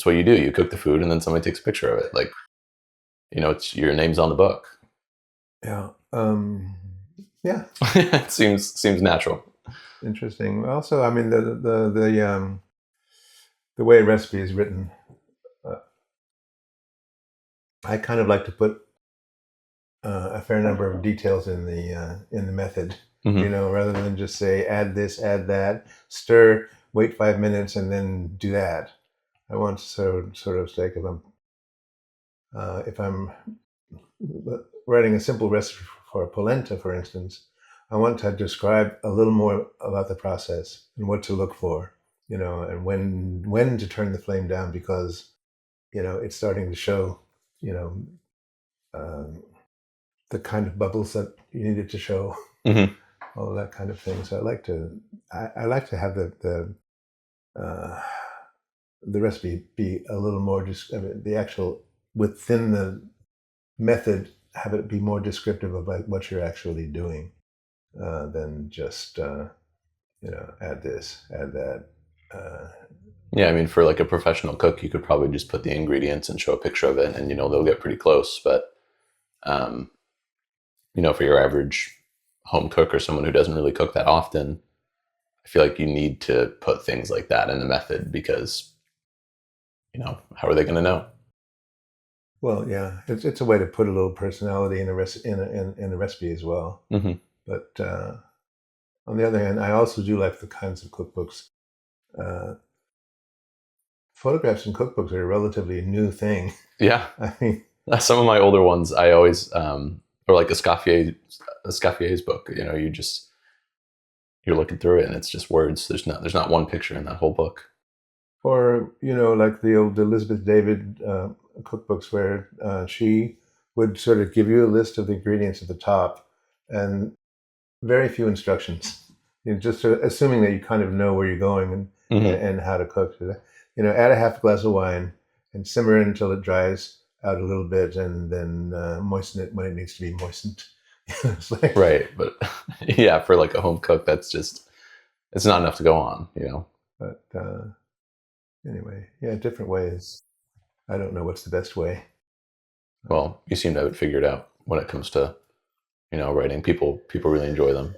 what you do. You cook the food and then somebody takes a picture of it. Like, it's your name's on the book. Yeah. It seems natural. Interesting. Also, I mean, the way a recipe is written, I kind of like to put a fair number of details in the method, rather than just say, add this, add that, stir, wait 5 minutes, and then do that. I want to sort of say, if I'm writing a simple recipe for polenta, for instance, I want to describe a little more about the process and what to look for, and when to turn the flame down, because it's starting to show, the kind of bubbles that you need it to show, all that kind of thing. So I like to have the recipe be a little more the actual within the method, have it be more descriptive about what you're actually doing, than just add this, add that. Yeah, I mean, for like a professional cook, you could probably just put the ingredients and show a picture of it, and they'll get pretty close. But for your average home cook or someone who doesn't really cook that often, I feel like you need to put things like that in the method, because how are they going to know? Well, yeah, it's a way to put a little personality in a recipe as well. But on the other hand, I also do like the kinds of cookbooks. Photographs in cookbooks are a relatively new thing. Yeah, I mean, some of my older ones, I always, or like Escaffier's book. You're looking through it and it's just words. There's not one picture in that whole book. Or like the old Elizabeth David cookbooks, where she would sort of give you a list of the ingredients at the top and very few instructions. Just assuming that you kind of know where you're going and how to cook. Add a half glass of wine and simmer it until it dries out a little bit, and then moisten it when it needs to be moistened. Right, but yeah, for like a home cook, it's not enough to go on, But anyway, yeah, different ways. I don't know what's the best way. Well, you seem to have it figured out when it comes to, writing. People really enjoy them.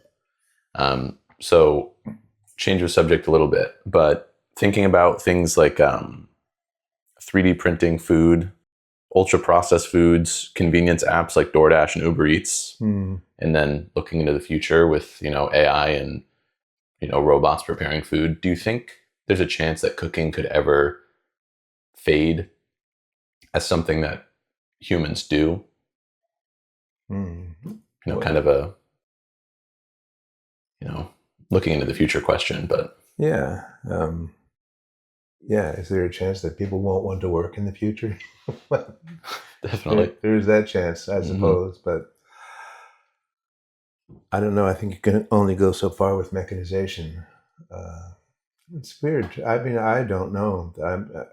So change the subject a little bit, but thinking about things like 3D printing food, ultra processed foods, convenience apps like DoorDash and Uber Eats, and then looking into the future with, AI and, robots preparing food. Do you think there's a chance that cooking could ever fade as something that humans do? Kind of a, looking into the future question, but yeah. Is there a chance that people won't want to work in the future? Definitely. There's that chance, I suppose, but I don't know. I think you can only go so far with mechanization. It's weird. I mean, I don't know.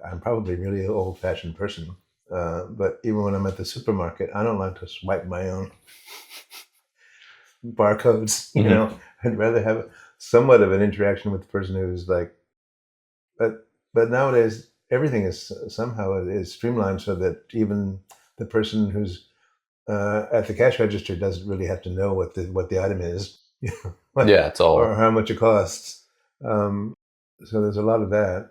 I'm probably a really old-fashioned person, but even when I'm at the supermarket, I don't like to swipe my own. barcodes. You know, I'd rather have somewhat of an interaction with the person who's like. But nowadays everything is somehow is streamlined so that even the person who's at the cash register doesn't really have to know what the item is, you know, Yeah, it's all or how much it costs. So there's a lot of that.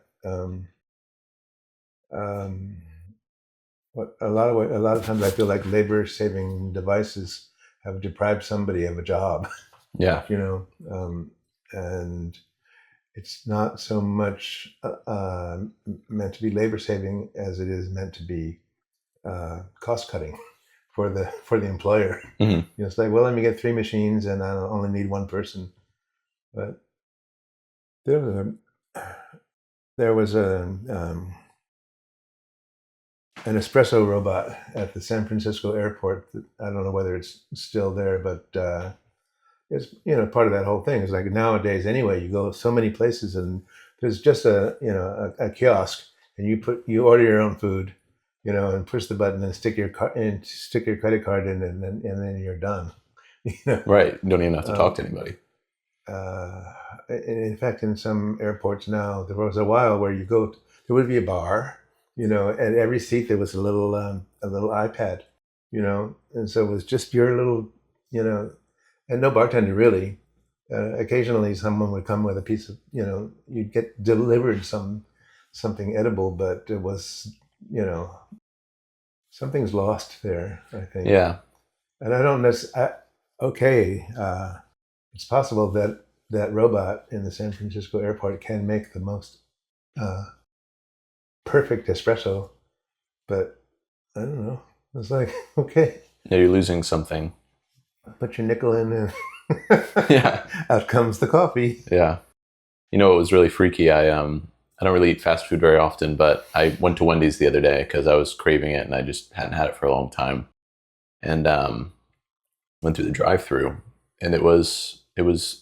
But a lot of times I feel like labor-saving devices have deprived somebody of a job. Yeah. You know, and it's not so much meant to be labor-saving as it is meant to be cost-cutting for the employer. Mm-hmm. You know, it's like, well, let me get 3 machines, and I only need 1 person. But there was an espresso robot at the San Francisco airport. I don't know whether it's still there, but it's, you know, part of that whole thing is like nowadays anyway, you go so many places and there's just a kiosk, and you order your own food, you know, and push the button and stick your credit card in, and then you're done. You know? Right. You don't even have to talk to anybody. In fact, in some airports now, there was a while where there would be a bar, you know, at every seat there was a little iPad, you know, and so it was just your little, you know, and no bartender really. Occasionally someone would come with a piece of, you know, you'd get delivered something edible, but it was, you know, something's lost there, I think. Yeah. And I don't necessarily, it's possible that robot in the San Francisco airport can make the most perfect espresso, but I don't know. It's like, okay. Yeah, you're losing something. Put your nickel in and Yeah. out comes the coffee. Yeah. You know, it was really freaky. I don't really eat fast food very often, but I went to Wendy's the other day because I was craving it and I just hadn't had it for a long time. And went through the drive-thru, and it was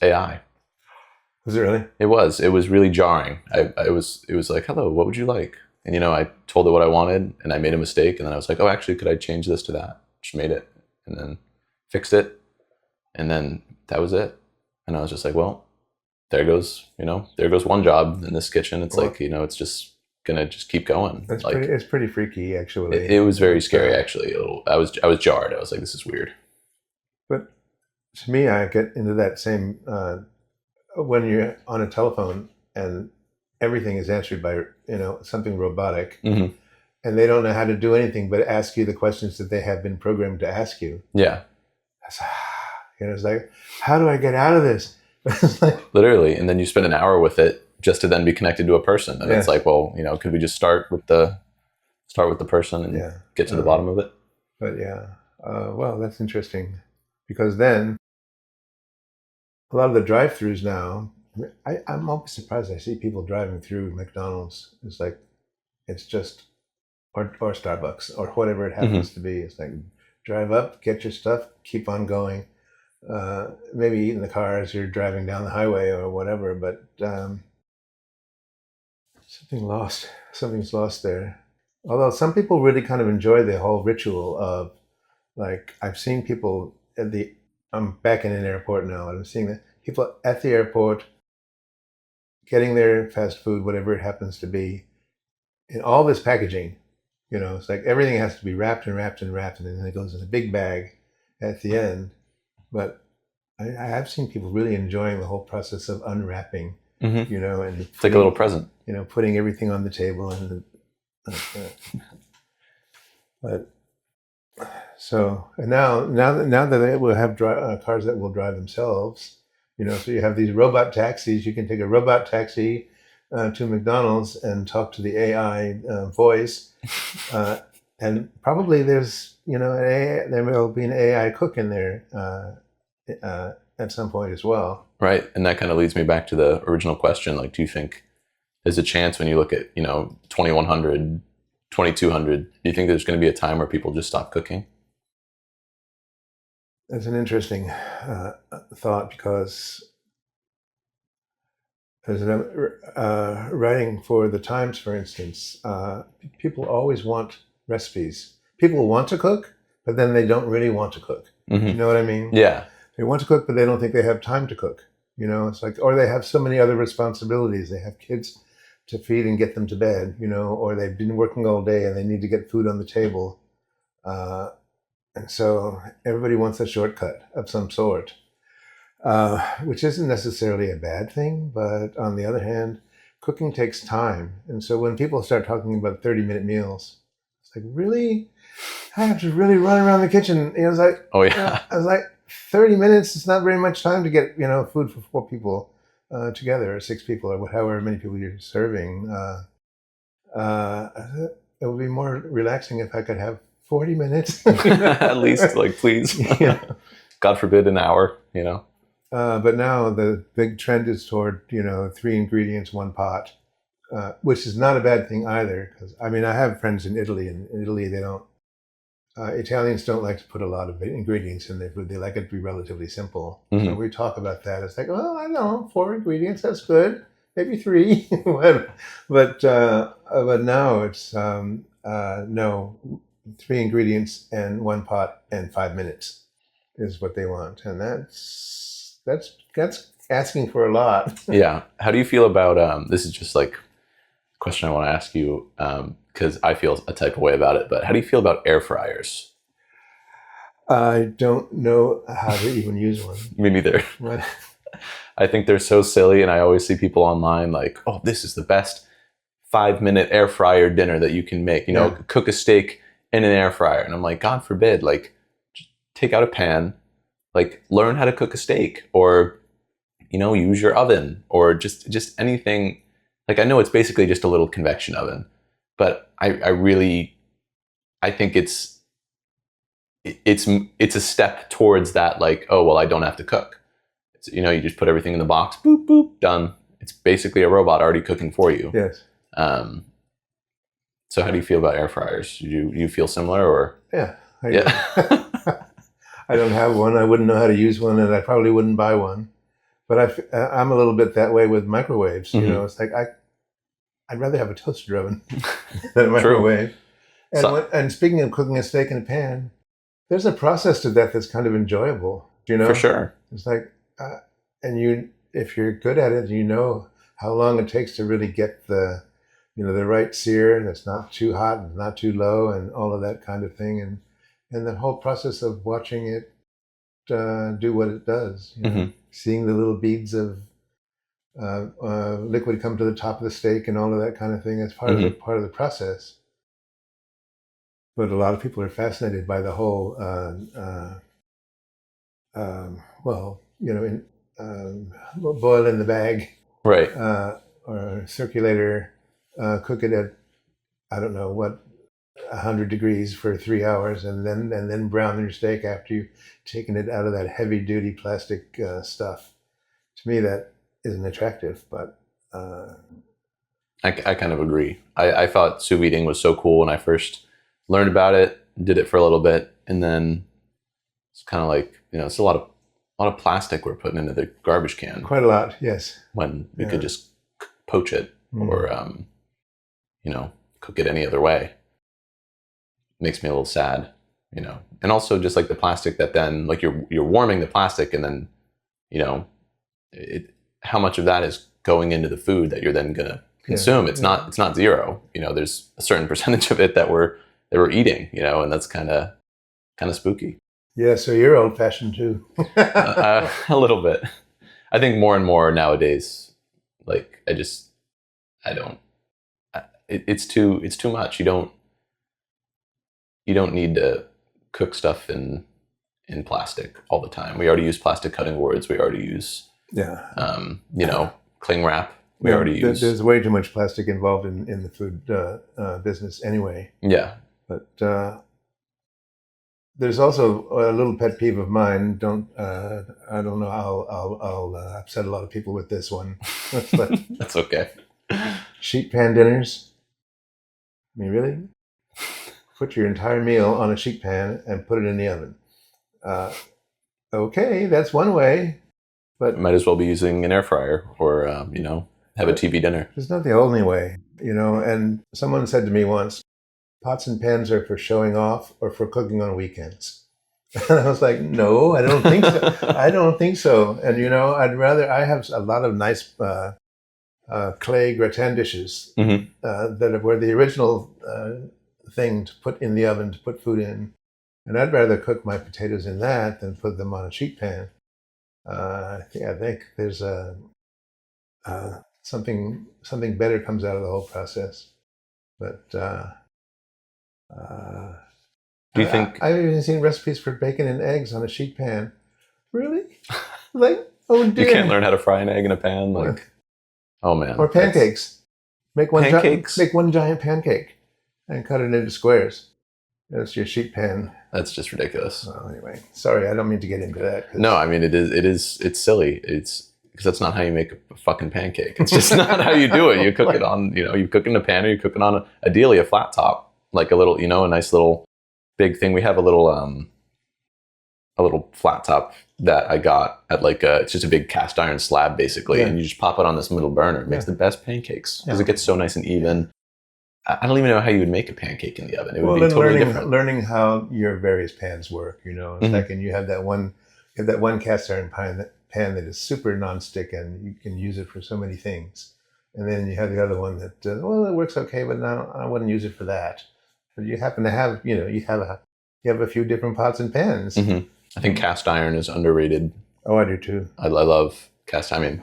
AI. Was it really? It was really jarring. It was like, hello, what would you like? And, you know, I told it what I wanted, and I made a mistake, and then I was like, oh, actually, could I change this to that? Just made it, and then fixed it, and then that was it. And I was just like, well, there goes one job in this kitchen. It's like, you know, it's just gonna just keep going. It's pretty freaky, actually. It was very scary, actually. I was jarred. I was like, this is weird. But to me, I get into that same when you're on a telephone and everything is answered by, you know, something robotic, mm-hmm. and they don't know how to do anything but ask you the questions that they have been programmed to ask you. Yeah. You know, it's like, how do I get out of this? It's like, literally, and then you spend an hour with it just to then be connected to a person, and it's like, well, you know, could we just start with the person and get to the bottom of it? But well, that's interesting, because then a lot of the drive-thrus now, I'm always surprised I see people driving through McDonald's. It's like, it's just, or Starbucks, or whatever it happens to be. It's like, drive up, get your stuff, keep on going. Maybe eat in the car as you're driving down the highway or whatever, but something's lost there. Although some people really kind of enjoy the whole ritual of, like, I've seen people I'm back in an airport now, and I'm seeing the people at the airport getting their fast food, whatever it happens to be, in all this packaging. You know, it's like everything has to be wrapped and wrapped and wrapped, and then it goes in a big bag at the end. But I have seen people really enjoying the whole process of unwrapping, you know, and it's like a little present. You know, putting everything on the table, and but so, and now that they will have cars that will drive themselves, you know, so you have these robot taxis. You can take a robot taxi to McDonald's and talk to the AI voice, and probably there's, you know, there will be an AI cook in there at some point as well. Right, and that kind of leads me back to the original question. Like, do you think there's a chance when you look at, you know, 2100, 2200, do you think there's going to be a time where people just stop cooking? That's an interesting thought, because as writing for the Times, for instance, people always want recipes. People want to cook, but then they don't really want to cook. You know what I mean? Yeah. they want to cook, but they don't think they have time to cook. It's like, or they have so many other responsibilities. They have kids to feed and get them to bed, or they've been working all day and they need to get food on the table. And so everybody wants a shortcut of some sort, which isn't necessarily a bad thing. But on the other hand, cooking takes time. And so when people start talking about 30-minute meals, it's like, really? I have to really run around the kitchen. It's like, oh yeah, I was like, 30 minutes, it's not very much time to get, food for 4 people together, or 6 people, or however many people you're serving. It would be more relaxing if I could have 40 minutes. at least, like, please. Yeah. God forbid an hour, But now the big trend is toward, 3 ingredients, 1 pot, which is not a bad thing either. Because I have friends in Italy, and in Italy they don't. Italians don't like to put a lot of ingredients in their food. They like it to be relatively simple. Mm-hmm. So we talk about that. It's like, well, I don't know, 4 ingredients, that's good. Maybe 3. but now it's no, 3 ingredients and 1 pot and 5 minutes is what they want, and that's asking for a lot. Yeah. How do you feel about this? Is just like a question I want to ask you. Because I feel a type of way about it, but how do you feel about air fryers? I don't know how to even use one. Me neither. What? I think they're so silly, and I always see people online like, oh, this is the best 5-minute air fryer dinner that you can make. Cook a steak in an air fryer. And I'm like, God forbid, like, just take out a pan, like, learn how to cook a steak, or, use your oven, or just anything. Like, I know it's basically just a little convection oven, but I think it's a step towards that, like, oh, well, I don't have to cook. It's, you just put everything in the box, boop, boop, done. It's basically a robot already cooking for you. Yes. So how do you feel about air fryers? Do you feel similar, or? Yeah. Yeah. I don't have one. I wouldn't know how to use one, and I probably wouldn't buy one. But I'm a little bit that way with microwaves. Mm-hmm. It's like I'd rather have a toaster oven than a microwave. And speaking of cooking a steak in a pan, there's a process to that that's kind of enjoyable. For sure. It's like, if you're good at it, how long it takes to really get the right sear that's not too hot and not too low, and all of that kind of thing, and the whole process of watching it do what it does. Mm-hmm. Seeing the little beads of liquid come to the top of the steak and all of that kind of thing. That's part of the process. But a lot of people are fascinated by the whole, boil in the bag, right? Or circulator, cook it at, I don't know what, 100 degrees for 3 hours, and then brown your steak after you've taken it out of that heavy duty plastic stuff. To me, that isn't attractive, but I kind of agree. I thought sous videing was so cool when I first learned about it, did it for a little bit, and then it's kind of like, it's a lot of plastic we're putting into the garbage can. Quite a lot, yes. When we could just poach it, or cook it any other way. Makes me a little sad, and also just like the plastic that then, like, you're warming the plastic, and then how much of that is going into the food that you're then gonna consume. It's not zero. There's a certain percentage of it that we're eating, and that's kind of spooky. Yeah, so you're old fashioned too. A little bit. I think more and more nowadays, like, it's too much. You don't need to cook stuff in plastic all the time. We already use plastic cutting boards. We already use cling wrap. We already use. There's way too much plastic involved in the food business anyway. Yeah. But there's also a little pet peeve of mine. I don't know. I'll upset a lot of people with this one. But that's okay. Sheet pan dinners. I mean, really? Put your entire meal on a sheet pan and put it in the oven. Okay, that's one way. But might as well be using an air fryer, or have a TV dinner. It's not the only way, And someone said to me once, pots and pans are for showing off or for cooking on weekends. And I was like, no, I don't think so. I don't think so. And, I have a lot of nice clay gratin dishes that were the original thing to put in the oven, to put food in. And I'd rather cook my potatoes in that than put them on a sheet pan. I think there's something better comes out of the whole process. But do you think I've even seen recipes for bacon and eggs on a sheet pan? Really? Like, oh dear! You can't learn how to fry an egg in a pan, like. Oh man! Or pancakes. Make one giant pancake and cut it into squares. That's your sheet pan. That's just ridiculous. Well, anyway, sorry, I don't mean to get into that. No, I mean it's silly. It's because that's not how you make a fucking pancake. It's just not how you do it. You cook it on, you cook it in a pan, or you cook it on ideally a flat top, like a little, a nice little big thing. We have a little flat top that I got at it's just a big cast iron slab basically, and you just pop it on this middle burner. It makes the best pancakes because it gets so nice and even. I don't even know how you would make a pancake in the oven. It would be totally different. Learning how your various pans work, it's like, and you have that one cast iron pan that is super nonstick, and you can use it for so many things. And then you have the other one that, it works okay, but I wouldn't use it for that. But you happen to have, you have a few different pots and pans. Mm-hmm. I think cast iron is underrated. Oh, I do too. I love cast iron. I mean,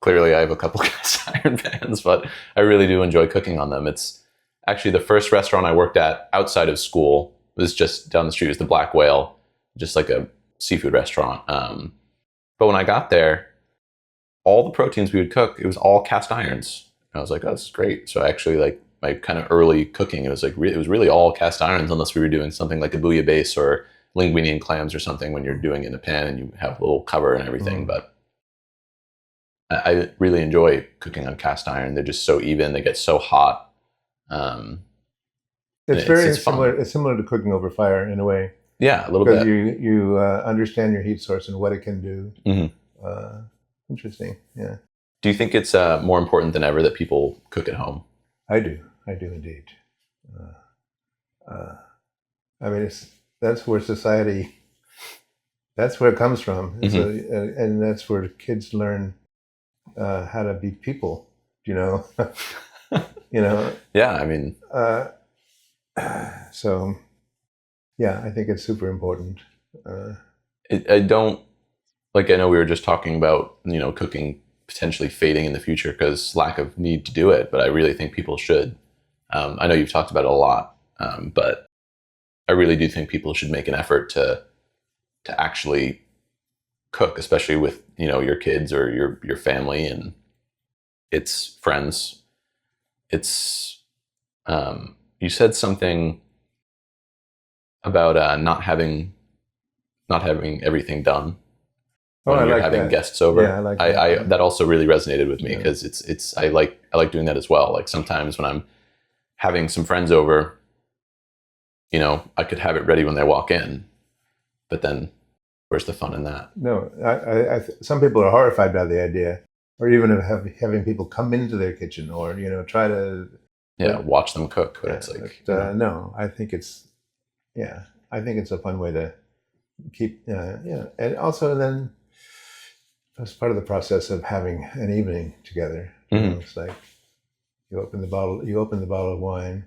clearly I have a couple cast iron pans, but I really do enjoy cooking on them. It's actually the first restaurant I worked at outside of school was just down the street. It was the Black Whale, just like a seafood restaurant. But when I got there, all the proteins we would cook, it was all cast irons. And I was like, oh, this is great. So actually, my kind of early cooking, it was it was really all cast irons, unless we were doing something like a bouillabaisse or linguine and clams or something when you're doing it in a pan and you have a little cover and everything. But I really enjoy cooking on cast iron. They're just so even. They get so hot. It's very similar. It's similar to cooking over fire in a way. Yeah, a little bit. Because you understand your heat source and what it can do. Mm-hmm. Interesting. Yeah. Do you think it's more important than ever that people cook at home? I do. I do indeed. I mean, that's where society. That's where it comes from, and that's where kids learn how to be people. Yeah, I mean. So, yeah, I think it's super important. I don't I know we were just talking about cooking potentially fading in the future because lack of need to do it, but I really think people should. I know you've talked about it a lot, but I really do think people should make an effort to actually cook, especially with your kids or your family and its friends. It's you said something about not having everything done when you're having guests over. Yeah, I like that. That also really resonated with me because it's I like doing that as well. Like sometimes when I'm having some friends over, I could have it ready when they walk in, but then where's the fun in that? No, some people are horrified by the idea, or even of having people come into their kitchen or try to watch them cook. But it's like no, I think it's a fun way to keep and also then as part of the process of having an evening together. It's like you open the bottle of wine,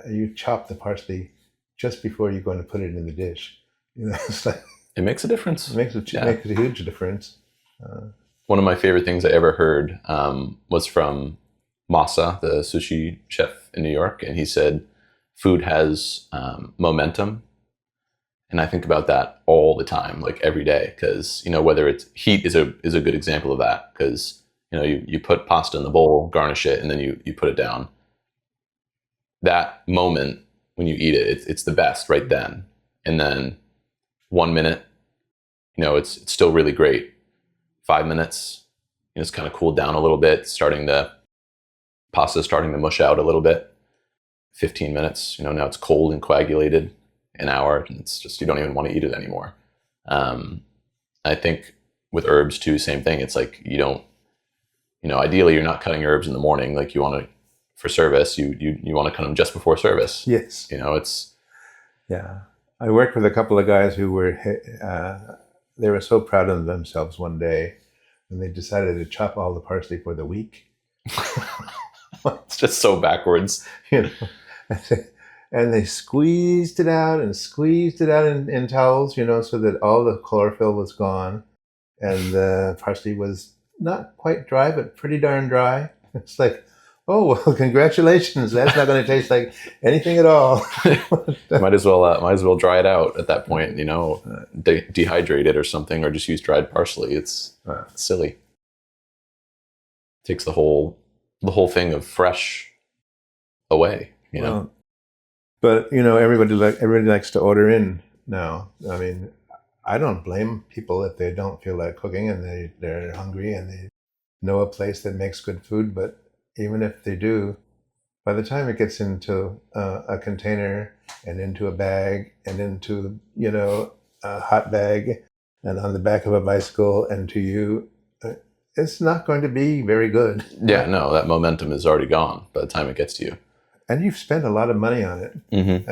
you chop the parsley just before you're going to put it in the dish. It's like it makes a difference. It makes a huge difference. One of my favorite things I ever heard was from Masa, the sushi chef in New York, and he said, "Food has momentum." And I think about that all the time, like every day, because whether it's heat is a good example of that, because you put pasta in the bowl, garnish it, and then you put it down. That moment when you eat it, it's the best right then. And then 1 minute, it's still really great. 5 minutes, it's kind of cooled down a little bit, pasta's starting to mush out a little bit. 15 minutes, now it's cold and coagulated. An hour, and it's just you don't even want to eat it anymore. I think with herbs too, same thing. It's like you don't, ideally you're not cutting herbs in the morning. Like you want to, for service, you want to cut them just before service. Yes. It's I worked with a couple of guys who were, they were so proud of themselves one day, and they decided to chop all the parsley for the week. It's just so backwards. You know, and they squeezed it out and squeezed it out in towels, you know, so that all the chlorophyll was gone, and the parsley was not quite dry, but pretty darn dry. It's like, oh well, congratulations! That's not going to taste like anything at all. might as well dry it out at that point. You know, dehydrate it or something, or just use dried parsley. It's silly. Takes the whole thing of fresh away. You know. Well, but you know, everybody likes to order in now. I mean, I don't blame people if they don't feel like cooking and they're hungry and they know a place that makes good food. But even if they do, by the time it gets into a container and into a bag and into, you know, a hot bag and on the back of a bicycle and to you, it's not going to be very good. Yeah, no, that momentum is already gone by the time it gets to you. And you've spent a lot of money on it. Mm-hmm.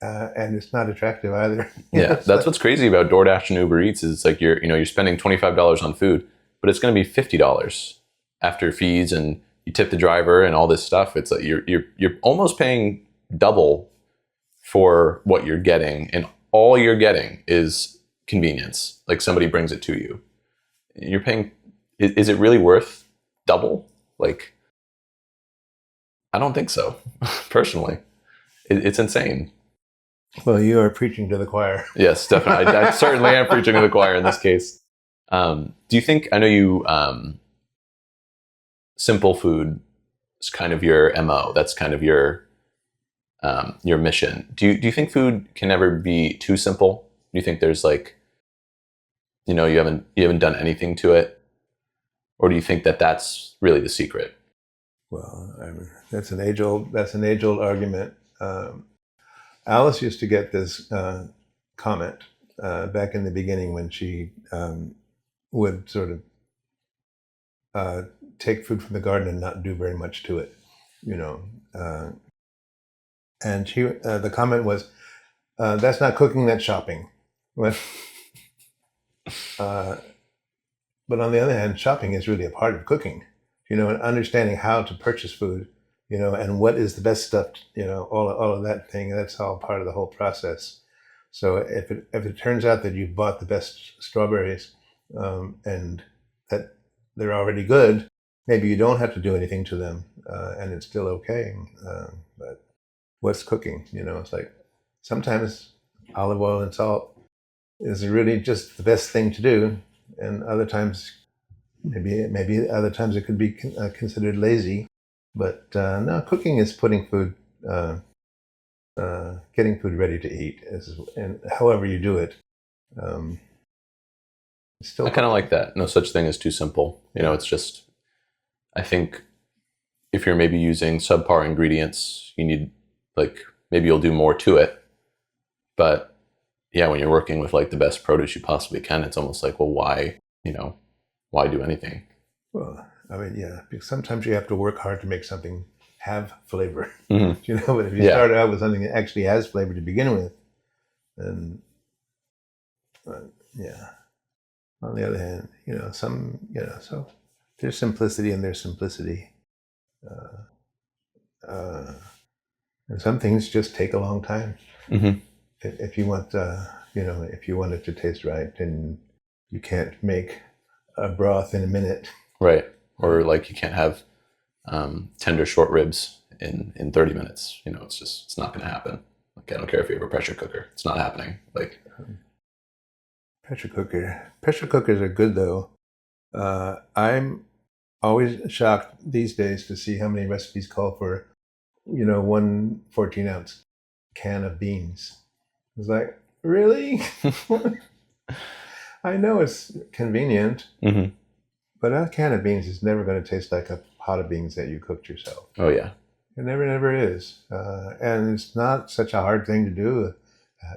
And it's not attractive either. Yeah, that's what's crazy about DoorDash and Uber Eats is it's like you're spending $25 on food, but it's going to be $50 after fees, and you tip the driver and all this stuff. It's like you're almost paying double for what you're getting, and all you're getting is convenience. Like somebody brings it to you. You're paying. Is it really worth double? Like, I don't think so. Personally, it's insane. Well, you are preaching to the choir. Yes, definitely. I certainly am preaching to the choir in this case. Do you think, I know you, simple food is kind of your MO. That's kind of your mission. Do you think food can ever be too simple? Do you think there's like, you know, you haven't done anything to it? Or do you think that that's really the secret? Well, I mean, that's an age old argument. Alice used to get this comment back in the beginning when she would sort of take food from the garden and not do very much to it, you know. And she, the comment was, "That's not cooking, that's shopping." But on the other hand, shopping is really a part of cooking, you know, and understanding how to purchase food, you know, and what is the best stuff, you know, all of that thing. That's all part of the whole process. So if it turns out that you've bought the best strawberries and that they're already good, maybe you don't have to do anything to them, and it's still okay. But what's cooking? You know, it's like sometimes olive oil and salt is really just the best thing to do, and other times, maybe other times it could be considered lazy. But no, cooking is putting food, getting food ready to eat, and however you do it. Still, I kind of like that. No such thing as too simple. You know, it's just, I think if you're maybe using subpar ingredients, you need, like, maybe you'll do more to it. But yeah, when you're working with like the best produce you possibly can, it's almost like, well, why do anything? Well, I mean, yeah, because sometimes you have to work hard to make something have flavor, Mm-hmm. you know. But if you start out with something that actually has flavor to begin with, then yeah. On the other hand, you know, so there's simplicity and there's simplicity, and some things just take a long time. Mm-hmm. If you want, if you want it to taste right, then you can't make a broth in a minute. Right. Or like you can't have tender short ribs in 30 minutes. You know, it's not going to happen. Like, I don't care if you have a pressure cooker. It's not happening. Like, Pressure cookers are good though. I'm always shocked these days to see how many recipes call for, you know, 1 14-ounce can of beans. It's like, really? I know it's convenient, mm-hmm. but a can of beans is never going to taste like a pot of beans that you cooked yourself. Oh yeah. It never is. And it's not such a hard thing to do.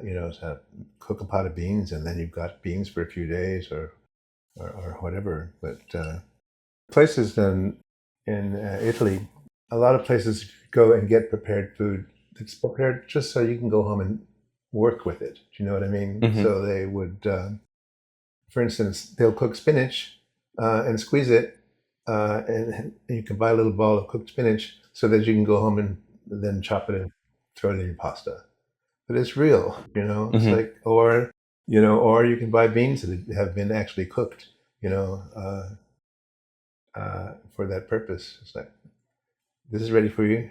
To cook a pot of beans and then you've got beans for a few days or whatever. But places in Italy, a lot of places go and get prepared food that's prepared just so you can go home and work with it. Do you know what I mean? Mm-hmm. So they would, for instance, they'll cook spinach and squeeze it, and you can buy a little ball of cooked spinach so that you can go home and then chop it and throw it in your pasta. But it's real, you know. It's Mm-hmm. like, or you can buy beans that have been actually cooked, you know, for that purpose. It's like, this is ready for you.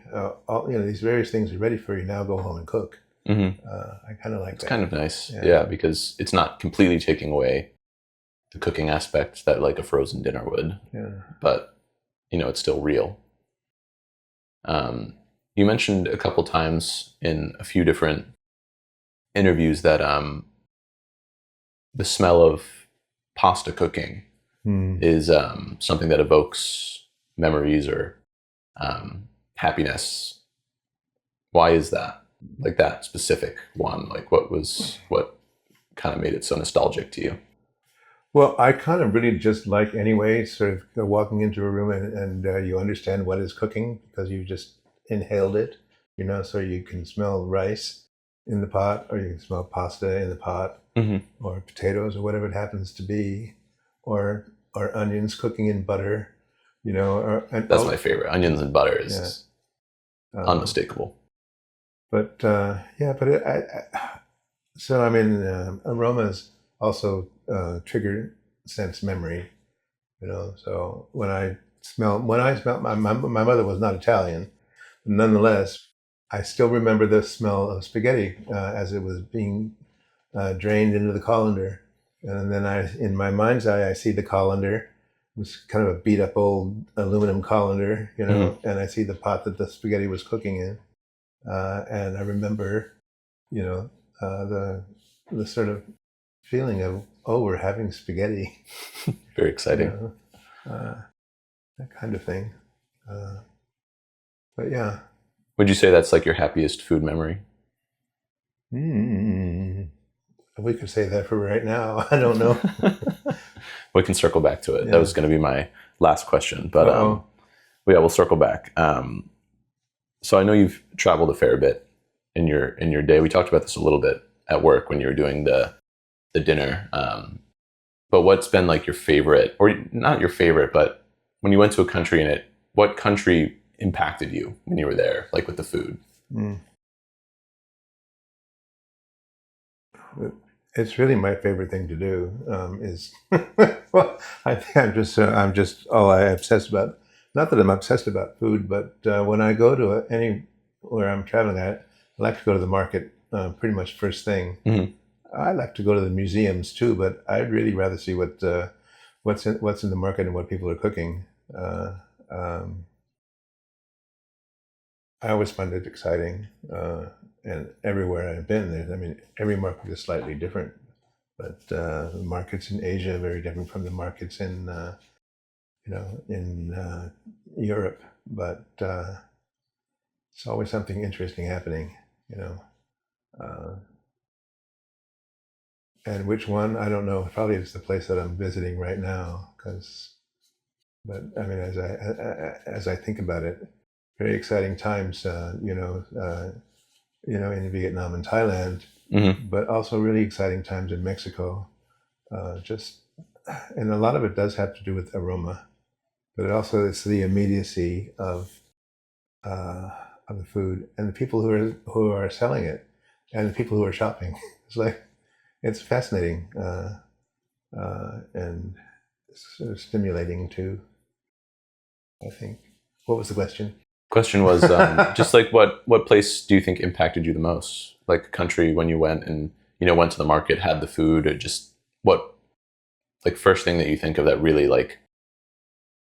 All, you know, these various things are ready for you. Now go home and cook. Mm-hmm. I kind of like It's that. kind of nice, yeah, because it's not completely taking away the cooking aspect that like a frozen dinner would. Yeah. But you know, it's still real. You mentioned a couple times in a few different interviews that the smell of pasta cooking is something that evokes memories or happiness. Why is that? Like that specific one? Like what kind of made it so nostalgic to you? Well, I kind of really just like anyway, sort of walking into a room and you understand what is cooking because you just inhaled it, you know, so you can smell rice in the pot, or you can smell pasta in the pot, Mm-hmm. or potatoes, or whatever it happens to be, or onions cooking in butter, you know. That's my favorite. Onions and butter is unmistakable. But yeah, but so I mean, aromas also trigger sense memory, you know. So when I smell my mother was not Italian, but nonetheless, I still remember the smell of spaghetti as it was being drained into the colander, and then in my mind's eye, I see the colander. It was kind of a beat up old aluminum colander, you know, Mm-hmm. and I see the pot that the spaghetti was cooking in, and I remember, you know, the sort of feeling of, oh, we're having spaghetti. Very exciting. You know, that kind of thing. But yeah. Would you say that's like your happiest food memory? We could say that for right now. I don't know. We can circle back to it. Yeah. That was going to be my last question, but yeah, we'll circle back. So I know you've traveled a fair bit in your day. We talked about this a little bit at work when you were doing the dinner. But what's been like your favorite, or not your favorite, but when you went to a country what country impacted you when you were there, like with the food? It's really my favorite thing to do. Is well, I think I'm just obsessed about. Not that I'm obsessed about food, but when I go to anywhere I'm traveling, I like to go to the market pretty much first thing. Mm-hmm. I like to go to the museums too, but I'd really rather see what's in the market and what people are cooking. I always find it exciting, and everywhere I've been, every market is slightly different, but the markets in Asia are very different from the markets in Europe. But it's always something interesting happening, you know. And which one? I don't know. Probably it's the place that I'm visiting right now, but I mean, as I think about it, very exciting times, in Vietnam and Thailand, Mm-hmm. but also really exciting times in Mexico. And a lot of it does have to do with aroma, but it's the immediacy of the food and the people who are selling it, and the people who are shopping. It's fascinating and sort of stimulating too, I think. What was the question? Question was just like what place do you think impacted you the most? Like a country when you went and went to the market, had the food, or just what, like, first thing that you think of that really, like,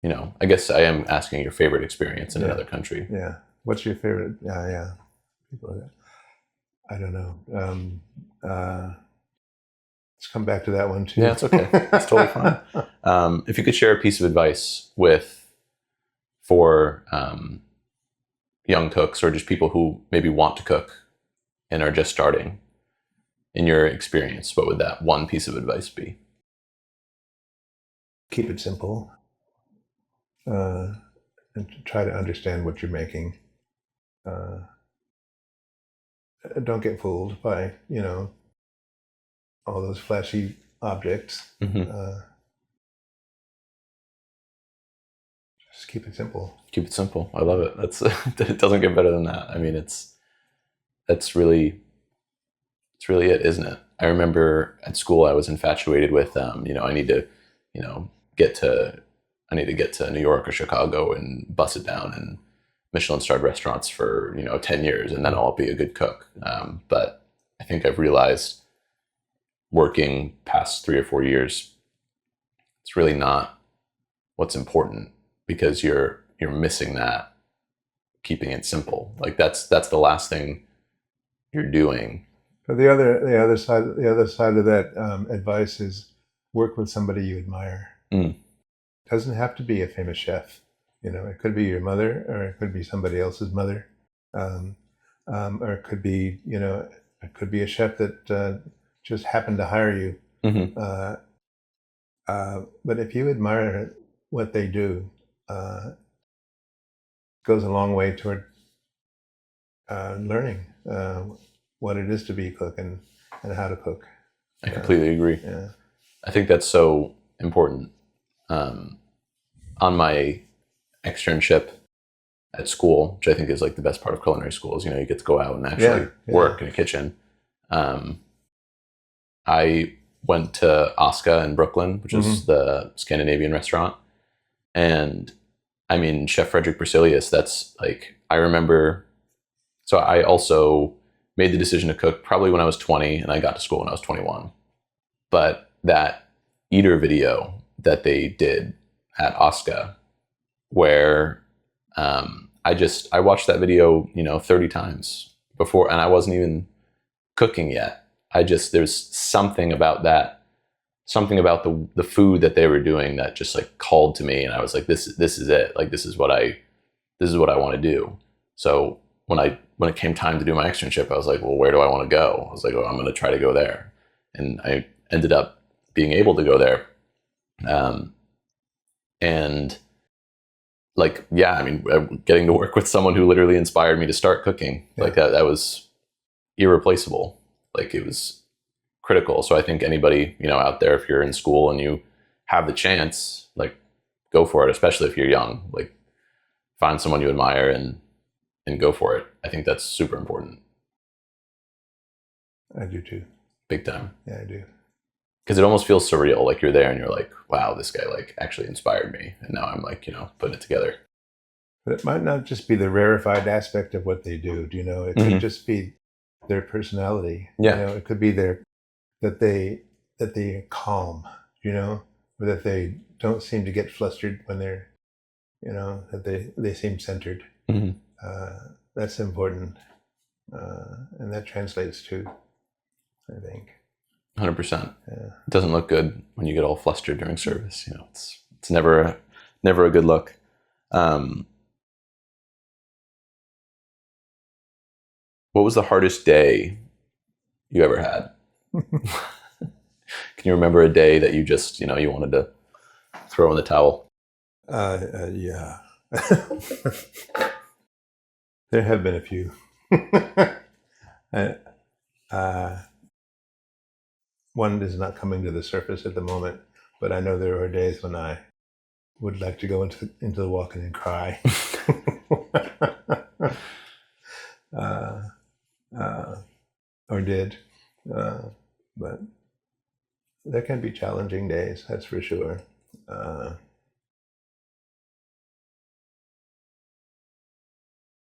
I guess I am asking your favorite experience in another country. Yeah. What's your favorite? Yeah. People, I don't know. Let's come back to that one too. Yeah, it's okay. It's totally fine. If you could share a piece of advice for young cooks, or just people who maybe want to cook and are just starting, in your experience, what would that one piece of advice be? Keep it simple, and try to understand what you're making. don't get fooled by, all those flashy objects. Just keep it simple. Keep it simple. I love it. It doesn't get better than that. I mean, it's really it, isn't it? I remember at school I was infatuated with, I need to get to New York or Chicago and bust it down in Michelin-starred restaurants for 10 years, and then I'll be a good cook. But I think I've realized, working past 3 or 4 years, it's really not what's important, because you're missing that, keeping it simple. Like that's the last thing you're doing. But the other side of that advice is work with somebody you admire. It doesn't have to be a famous chef. It could be your mother, or it could be somebody else's mother, or it could be a chef that just happened to hire you. But if you admire what they do, it goes a long way toward learning what it is to be a cook and how to cook. I completely agree. Yeah. I think that's so important. On my externship at school, which I think is like the best part of culinary school, is you get to go out and actually work in a kitchen. I went to Oscar in Brooklyn, which is the Scandinavian restaurant, and I mean, Chef Frederick Berzelius, that's like, I remember, so I also made the decision to cook probably when I was 20, and I got to school when I was 21. But that eater video that they did at Oscar, where I watched that video 30 times before, and I wasn't even cooking yet. There's something about that, something about the food that they were doing that just like called to me, and I was like, this is it. Like, this is what I want to do. So when it came time to do my externship, I was like, well, where do I want to go? I was like, oh, I'm going to try to go there, and I ended up being able to go there. And like, yeah, I mean, getting to work with someone who literally inspired me to start cooking, like that was irreplaceable. Like, it was critical. So I think anybody, out there, if you're in school and you have the chance, like, go for it, especially if you're young. Like, find someone you admire and go for it. I think that's super important. I do too. Big time. Yeah, I do. Because it almost feels surreal. Like, you're there and you're like, wow, this guy like actually inspired me. And now I'm like, putting it together. But it might not just be the rarefied aspect of what they do. It could just be their personality. Yeah. It could be that they're calm, or that they don't seem to get flustered when they're, that they seem centered. That's important. And that translates too, I think. 100%. Yeah. It doesn't look good when you get all flustered during service. It's never a good look. What was the hardest day you ever had? Can you remember a day that you just, you wanted to throw in the towel? Yeah. There have been a few. One is not coming to the surface at the moment, but I know there are days when I would like to go into the walk-in and cry. Or did. But there can be challenging days, that's for sure.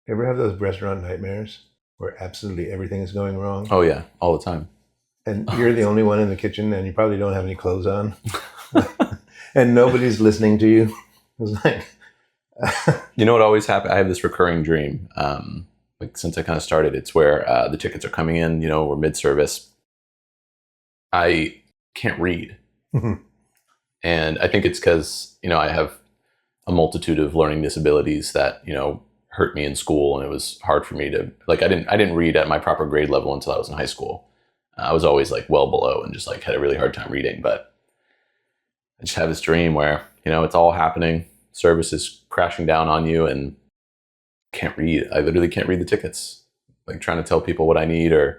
Ever have those restaurant nightmares where absolutely everything is going wrong? Oh yeah, all the time. And you're the only one in the kitchen, and you probably don't have any clothes on, and nobody's listening to you. It's like, you know what always happens? I have this recurring dream. Like, since I kind of started, it's where the tickets are coming in. We're mid-service. I can't read, and I think it's because I have a multitude of learning disabilities that hurt me in school, and it was hard for me to I didn't read at my proper grade level until I was in high school. I was always like well below and just like had a really hard time reading. But I just have this dream where, it's all happening. Service is crashing down on you and can't read. I literally can't read the tickets. like trying to tell people what I need, and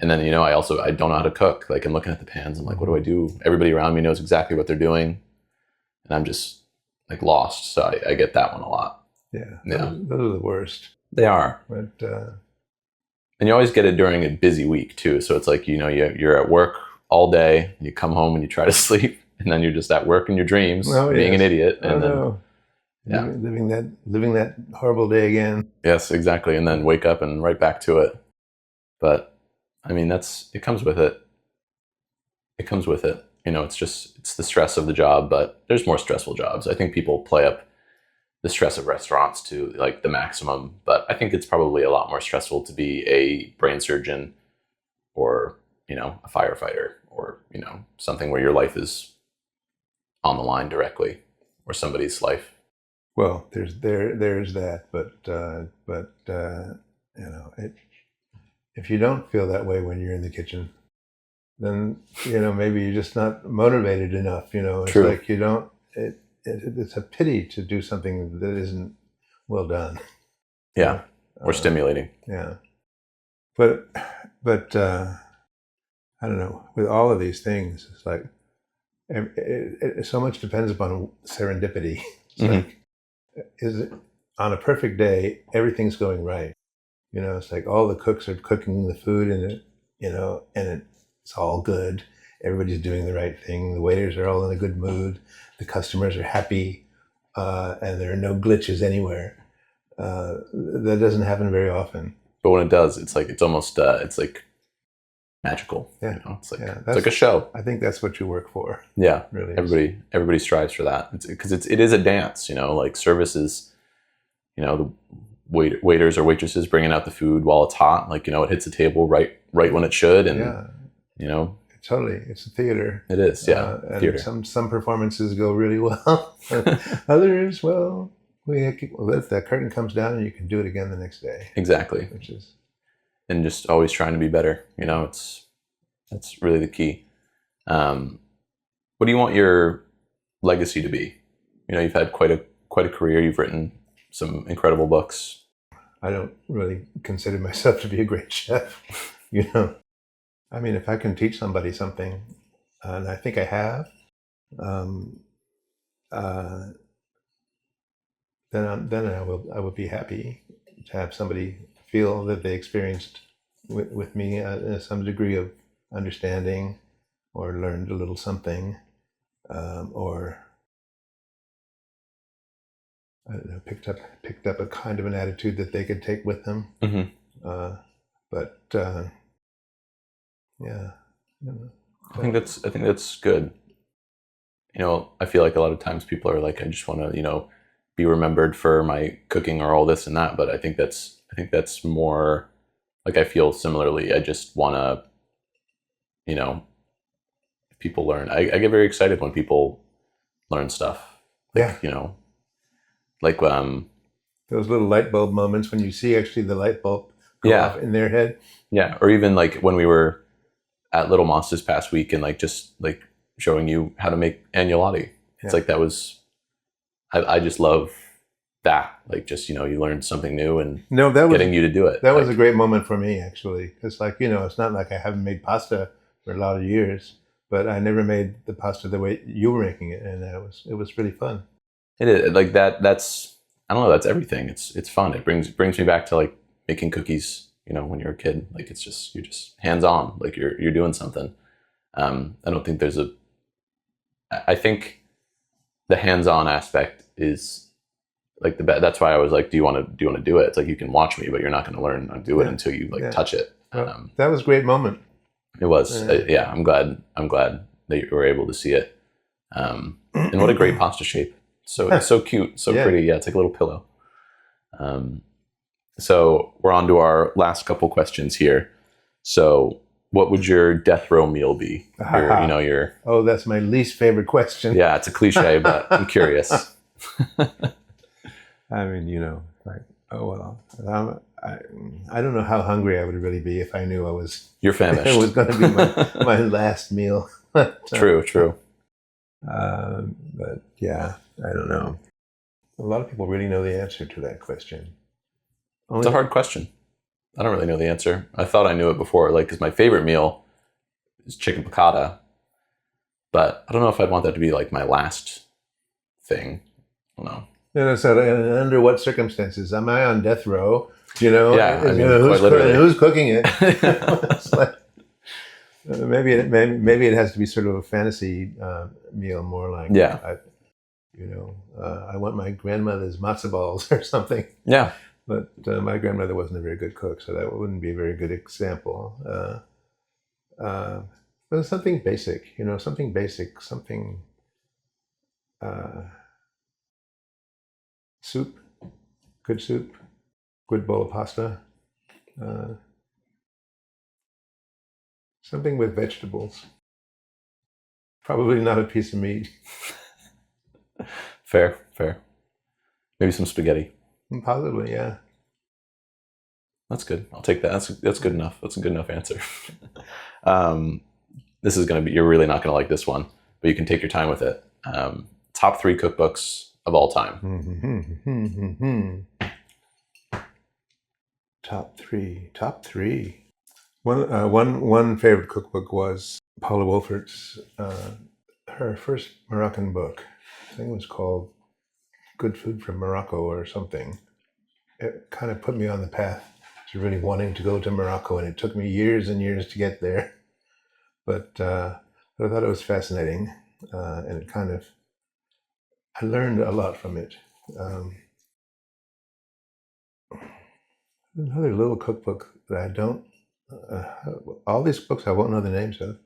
then, I don't know how to cook. Like, I'm looking at the pans. I'm like, what do I do? Everybody around me knows exactly what they're doing, and I'm just like lost. So I get that one a lot. Yeah. Yeah. Those are the worst. They are. But and you always get it during a busy week too. So it's like, you're at work all day, you come home and you try to sleep, and then you're just at work in your dreams, being an idiot. And living that horrible day again. Yes, exactly. And then wake up and right back to it. But I mean, it comes with it. It comes with it. It's the stress of the job, but there's more stressful jobs. I think people play up the stress of restaurants to like the maximum, but I think it's probably a lot more stressful to be a brain surgeon or, a firefighter or, something where your life is on the line directly, or somebody's life. Well, there's that, but if you don't feel that way when you're in the kitchen, then maybe you're just not motivated enough. It's True. like you don't. It's a pity to do something that isn't well done. Yeah, or stimulating. Yeah, but I don't know. With all of these things, it's like so much depends upon serendipity. It's like, is it on a perfect day, everything's going right? It's like all the cooks are cooking the food, and it's all good. Everybody's doing the right thing. The waiters are all in a good mood. The customers are happy, and there are no glitches anywhere. That doesn't happen very often. But when it does, it's like, it's almost, it's like magical. Yeah. It's like, it's like a show. I think that's what you work for. Yeah. Really. Everybody strives for that. Because it is a dance, like service is, the waiters or waitresses bringing out the food while it's hot. Like, it hits the table right when it should. And, Totally. It's a theater. It is, yeah. And theater. Some performances go really well. Others, well, if that curtain comes down and you can do it again the next day. Exactly. And just always trying to be better. That's really the key. What do you want your legacy to be? You've had quite a career. You've written some incredible books. I don't really consider myself to be a great chef. I mean, if I can teach somebody something, and I think I have, then I will be happy to have somebody feel that they experienced with me some degree of understanding, or learned a little something, or I don't know, picked up a kind of an attitude that they could take with them. Yeah, I think that's good. I feel like a lot of times people are like, I just want to, be remembered for my cooking or all this and that. But I think that's more like, I feel similarly. I just want to, people learn. I get very excited when people learn stuff. Yeah. Like those little light bulb moments when you see actually the light bulb go off in their head. Yeah. Or even like when we were at Little Moss this past week, and like just like showing you how to make agnolotti. It's like, that was, I just love that. Like, just, you learned something new, and getting you to do it. That was a great moment for me, actually. It's like, it's not like I haven't made pasta for a lot of years, but I never made the pasta the way you were making it. And it was really fun. It is like that. That's, I don't know. That's everything. It's fun. It brings me back to like making cookies, when you're a kid. Like, it's just, you're just hands on, like you're doing something. I don't think I think the hands-on aspect is like that's why I was like, do you want to do it? It's like, you can watch me, but you're not going to learn how to do it until you touch it. Well, that was a great moment. It was. I'm glad that you were able to see it. And what a great pasta shape. So it's so cute, so pretty. Yeah, it's like a little pillow. So we're on to our last couple questions here. So what would your death row meal be? Your Oh, that's my least favorite question. Yeah, it's a cliche, but I'm curious. I mean, like, oh well, I don't know how hungry I would really be if I knew You're famished. It was going to be my last meal. True. But yeah, I don't know. A lot of people really know the answer to that question. It's a hard question. I don't really know the answer. I thought I knew it before, like, because my favorite meal is chicken piccata, but I don't know if I'd want that to be like my last thing. I don't know. So under what circumstances? Am I on death row? Yeah, I mean, quite literally. Who's cooking it? It's like, maybe it has to be sort of a fantasy meal, more like, yeah. I want my grandmother's matzo balls or something. Yeah. But my grandmother wasn't a very good cook, so that wouldn't be a very good example. But something basic, something soup, good bowl of pasta, something with vegetables. Probably not a piece of meat. Fair. Maybe some spaghetti. Possibly, yeah. That's good. I'll take that. That's good enough. That's a good enough answer. This is going to be, you're really not going to like this one, but you can take your time with it. Top 3 cookbooks of all time. Top three. One favorite cookbook was Paula Wolfert's, her first Moroccan book. I think it was called Good Food from Morocco or something. It kind of put me on the path to really wanting to go to Morocco, and it took me years and years to get there. But I thought it was fascinating, and it kind of, I learned a lot from it. Another little cookbook that I don't, all these books I won't know the names of,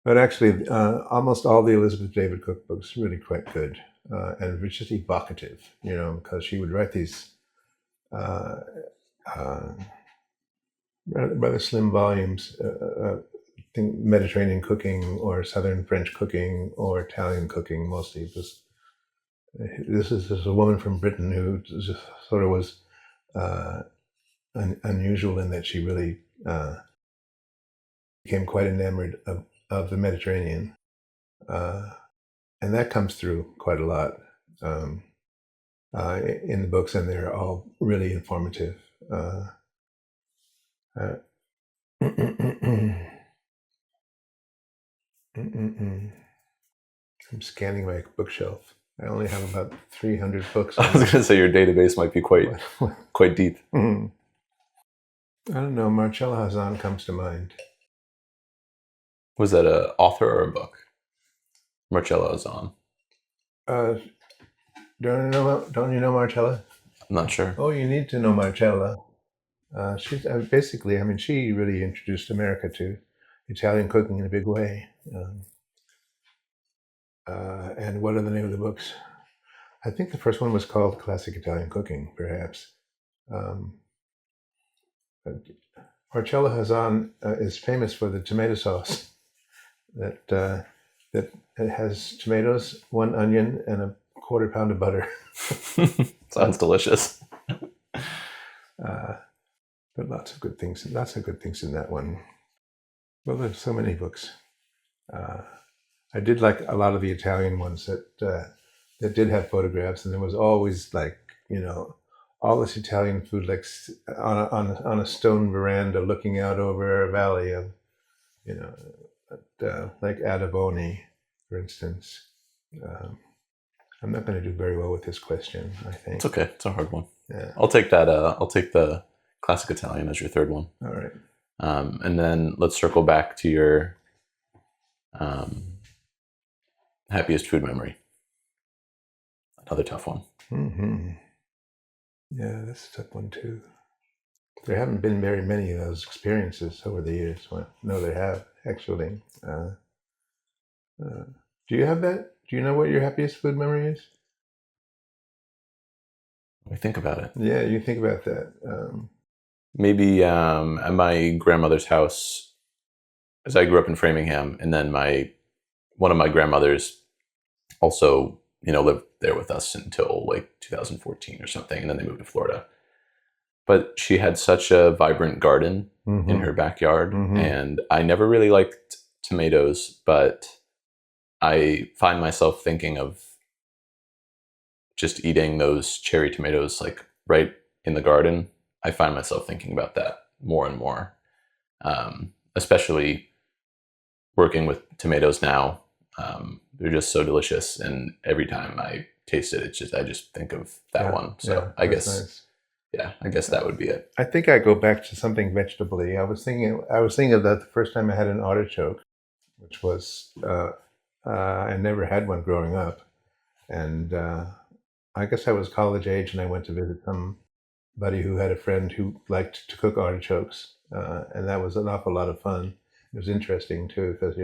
but actually almost all the Elizabeth David cookbooks are really quite good, and it's just evocative, because she would write these rather slim volumes, Mediterranean cooking or Southern French cooking or Italian cooking mostly. This is a woman from Britain who just sort of was unusual in that she really became quite enamored of the Mediterranean. And that comes through quite a lot in the books, and they're all really informative. I'm scanning my bookshelf. I only have about 300 books. I was going to say your database might be quite deep. I don't know. Marcella Hazan comes to mind. Was that an author or a book? Marcella Hazan. Don't you know Marcella? I'm not sure. Oh, you need to know Marcella. She's basically, she really introduced America to Italian cooking in a big way. And what are the name of the books? I think the first one was called Classic Italian Cooking, perhaps. Marcella Hazan is famous for the tomato sauce that has tomatoes, 1 onion, and a 1/4 pound of butter. Sounds delicious. But lots of good things in that one. Well, there's so many books. I did like a lot of the Italian ones that did have photographs, and there was always all this Italian food like on a stone veranda looking out over a valley of, like Adaboni, for instance. I'm not going to do very well with this question, I think. It's okay. It's a hard one. Yeah. I'll take that. I'll take the classic Italian as your third one. All right. And then let's circle back to your happiest food memory. Another tough one. Mm-hmm. Yeah, that's a tough one too. There haven't been very many of those experiences over the years. Well, no, there have, actually. Do you have that? Do you know what your happiest food memory is? Let me think about it. Yeah, you think about that. Maybe at my grandmother's house, as I grew up in Framingham, and then one of my grandmothers also, lived there with us until like 2014 or something, and then they moved to Florida. But she had such a vibrant garden in her backyard, and I never really liked tomatoes, but I find myself thinking of just eating those cherry tomatoes like right in the garden. I find myself thinking about that more and more, especially working with tomatoes now. They're just so delicious, and every time I taste it, I just think of that one. So I guess, nice. I guess that would be it. I think I go back to something vegetable-y. I was thinking of that the first time I had an artichoke, which was I never had one growing up, and I guess I was college age, and I went to visit somebody who had a friend who liked to cook artichokes, and that was an awful lot of fun. It was interesting too, because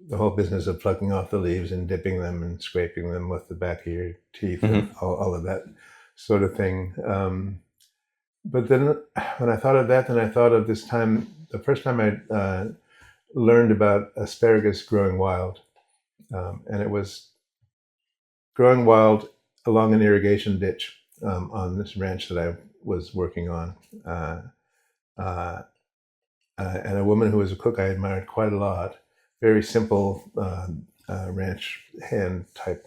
the whole business of plucking off the leaves and dipping them and scraping them with the back of your teeth and all of that sort of thing. But then when I thought of that, then I thought of this time, the first time I learned about asparagus growing wild. And it was growing wild along an irrigation ditch on this ranch that I was working on. And a woman who was a cook I admired quite a lot. Very simple ranch hand type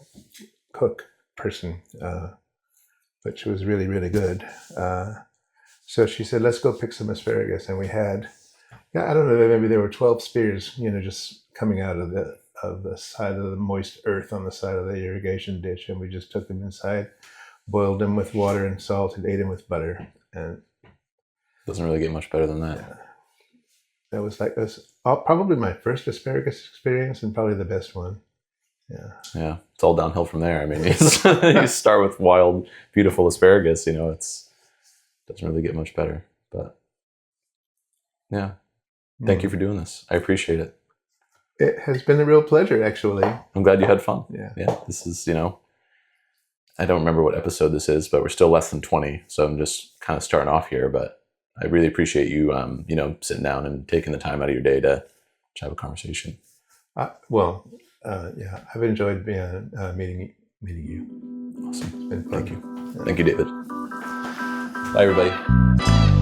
cook person, but she was really, really good. So she said, let's go pick some asparagus. And we had, I don't know, maybe there were 12 spears, just coming out of the side of the moist earth on the side of the irrigation ditch. And we just took them inside, boiled them with water and salt, and ate them with butter. And doesn't really get much better than that. Yeah. That was probably my first asparagus experience, and probably the best one. Yeah, it's all downhill from there. I mean, you start with wild, beautiful asparagus. It doesn't really get much better. But yeah, thank you for doing this. I appreciate it. It has been a real pleasure, actually. I'm glad you had fun. Yeah. This is, I don't remember what episode this is, but we're still less than 20, so I'm just kind of starting off here. But I really appreciate you, sitting down and taking the time out of your day to have a conversation. I've enjoyed meeting you. Awesome. It's been fun. Thank you. Yeah. Thank you, David. Bye, everybody.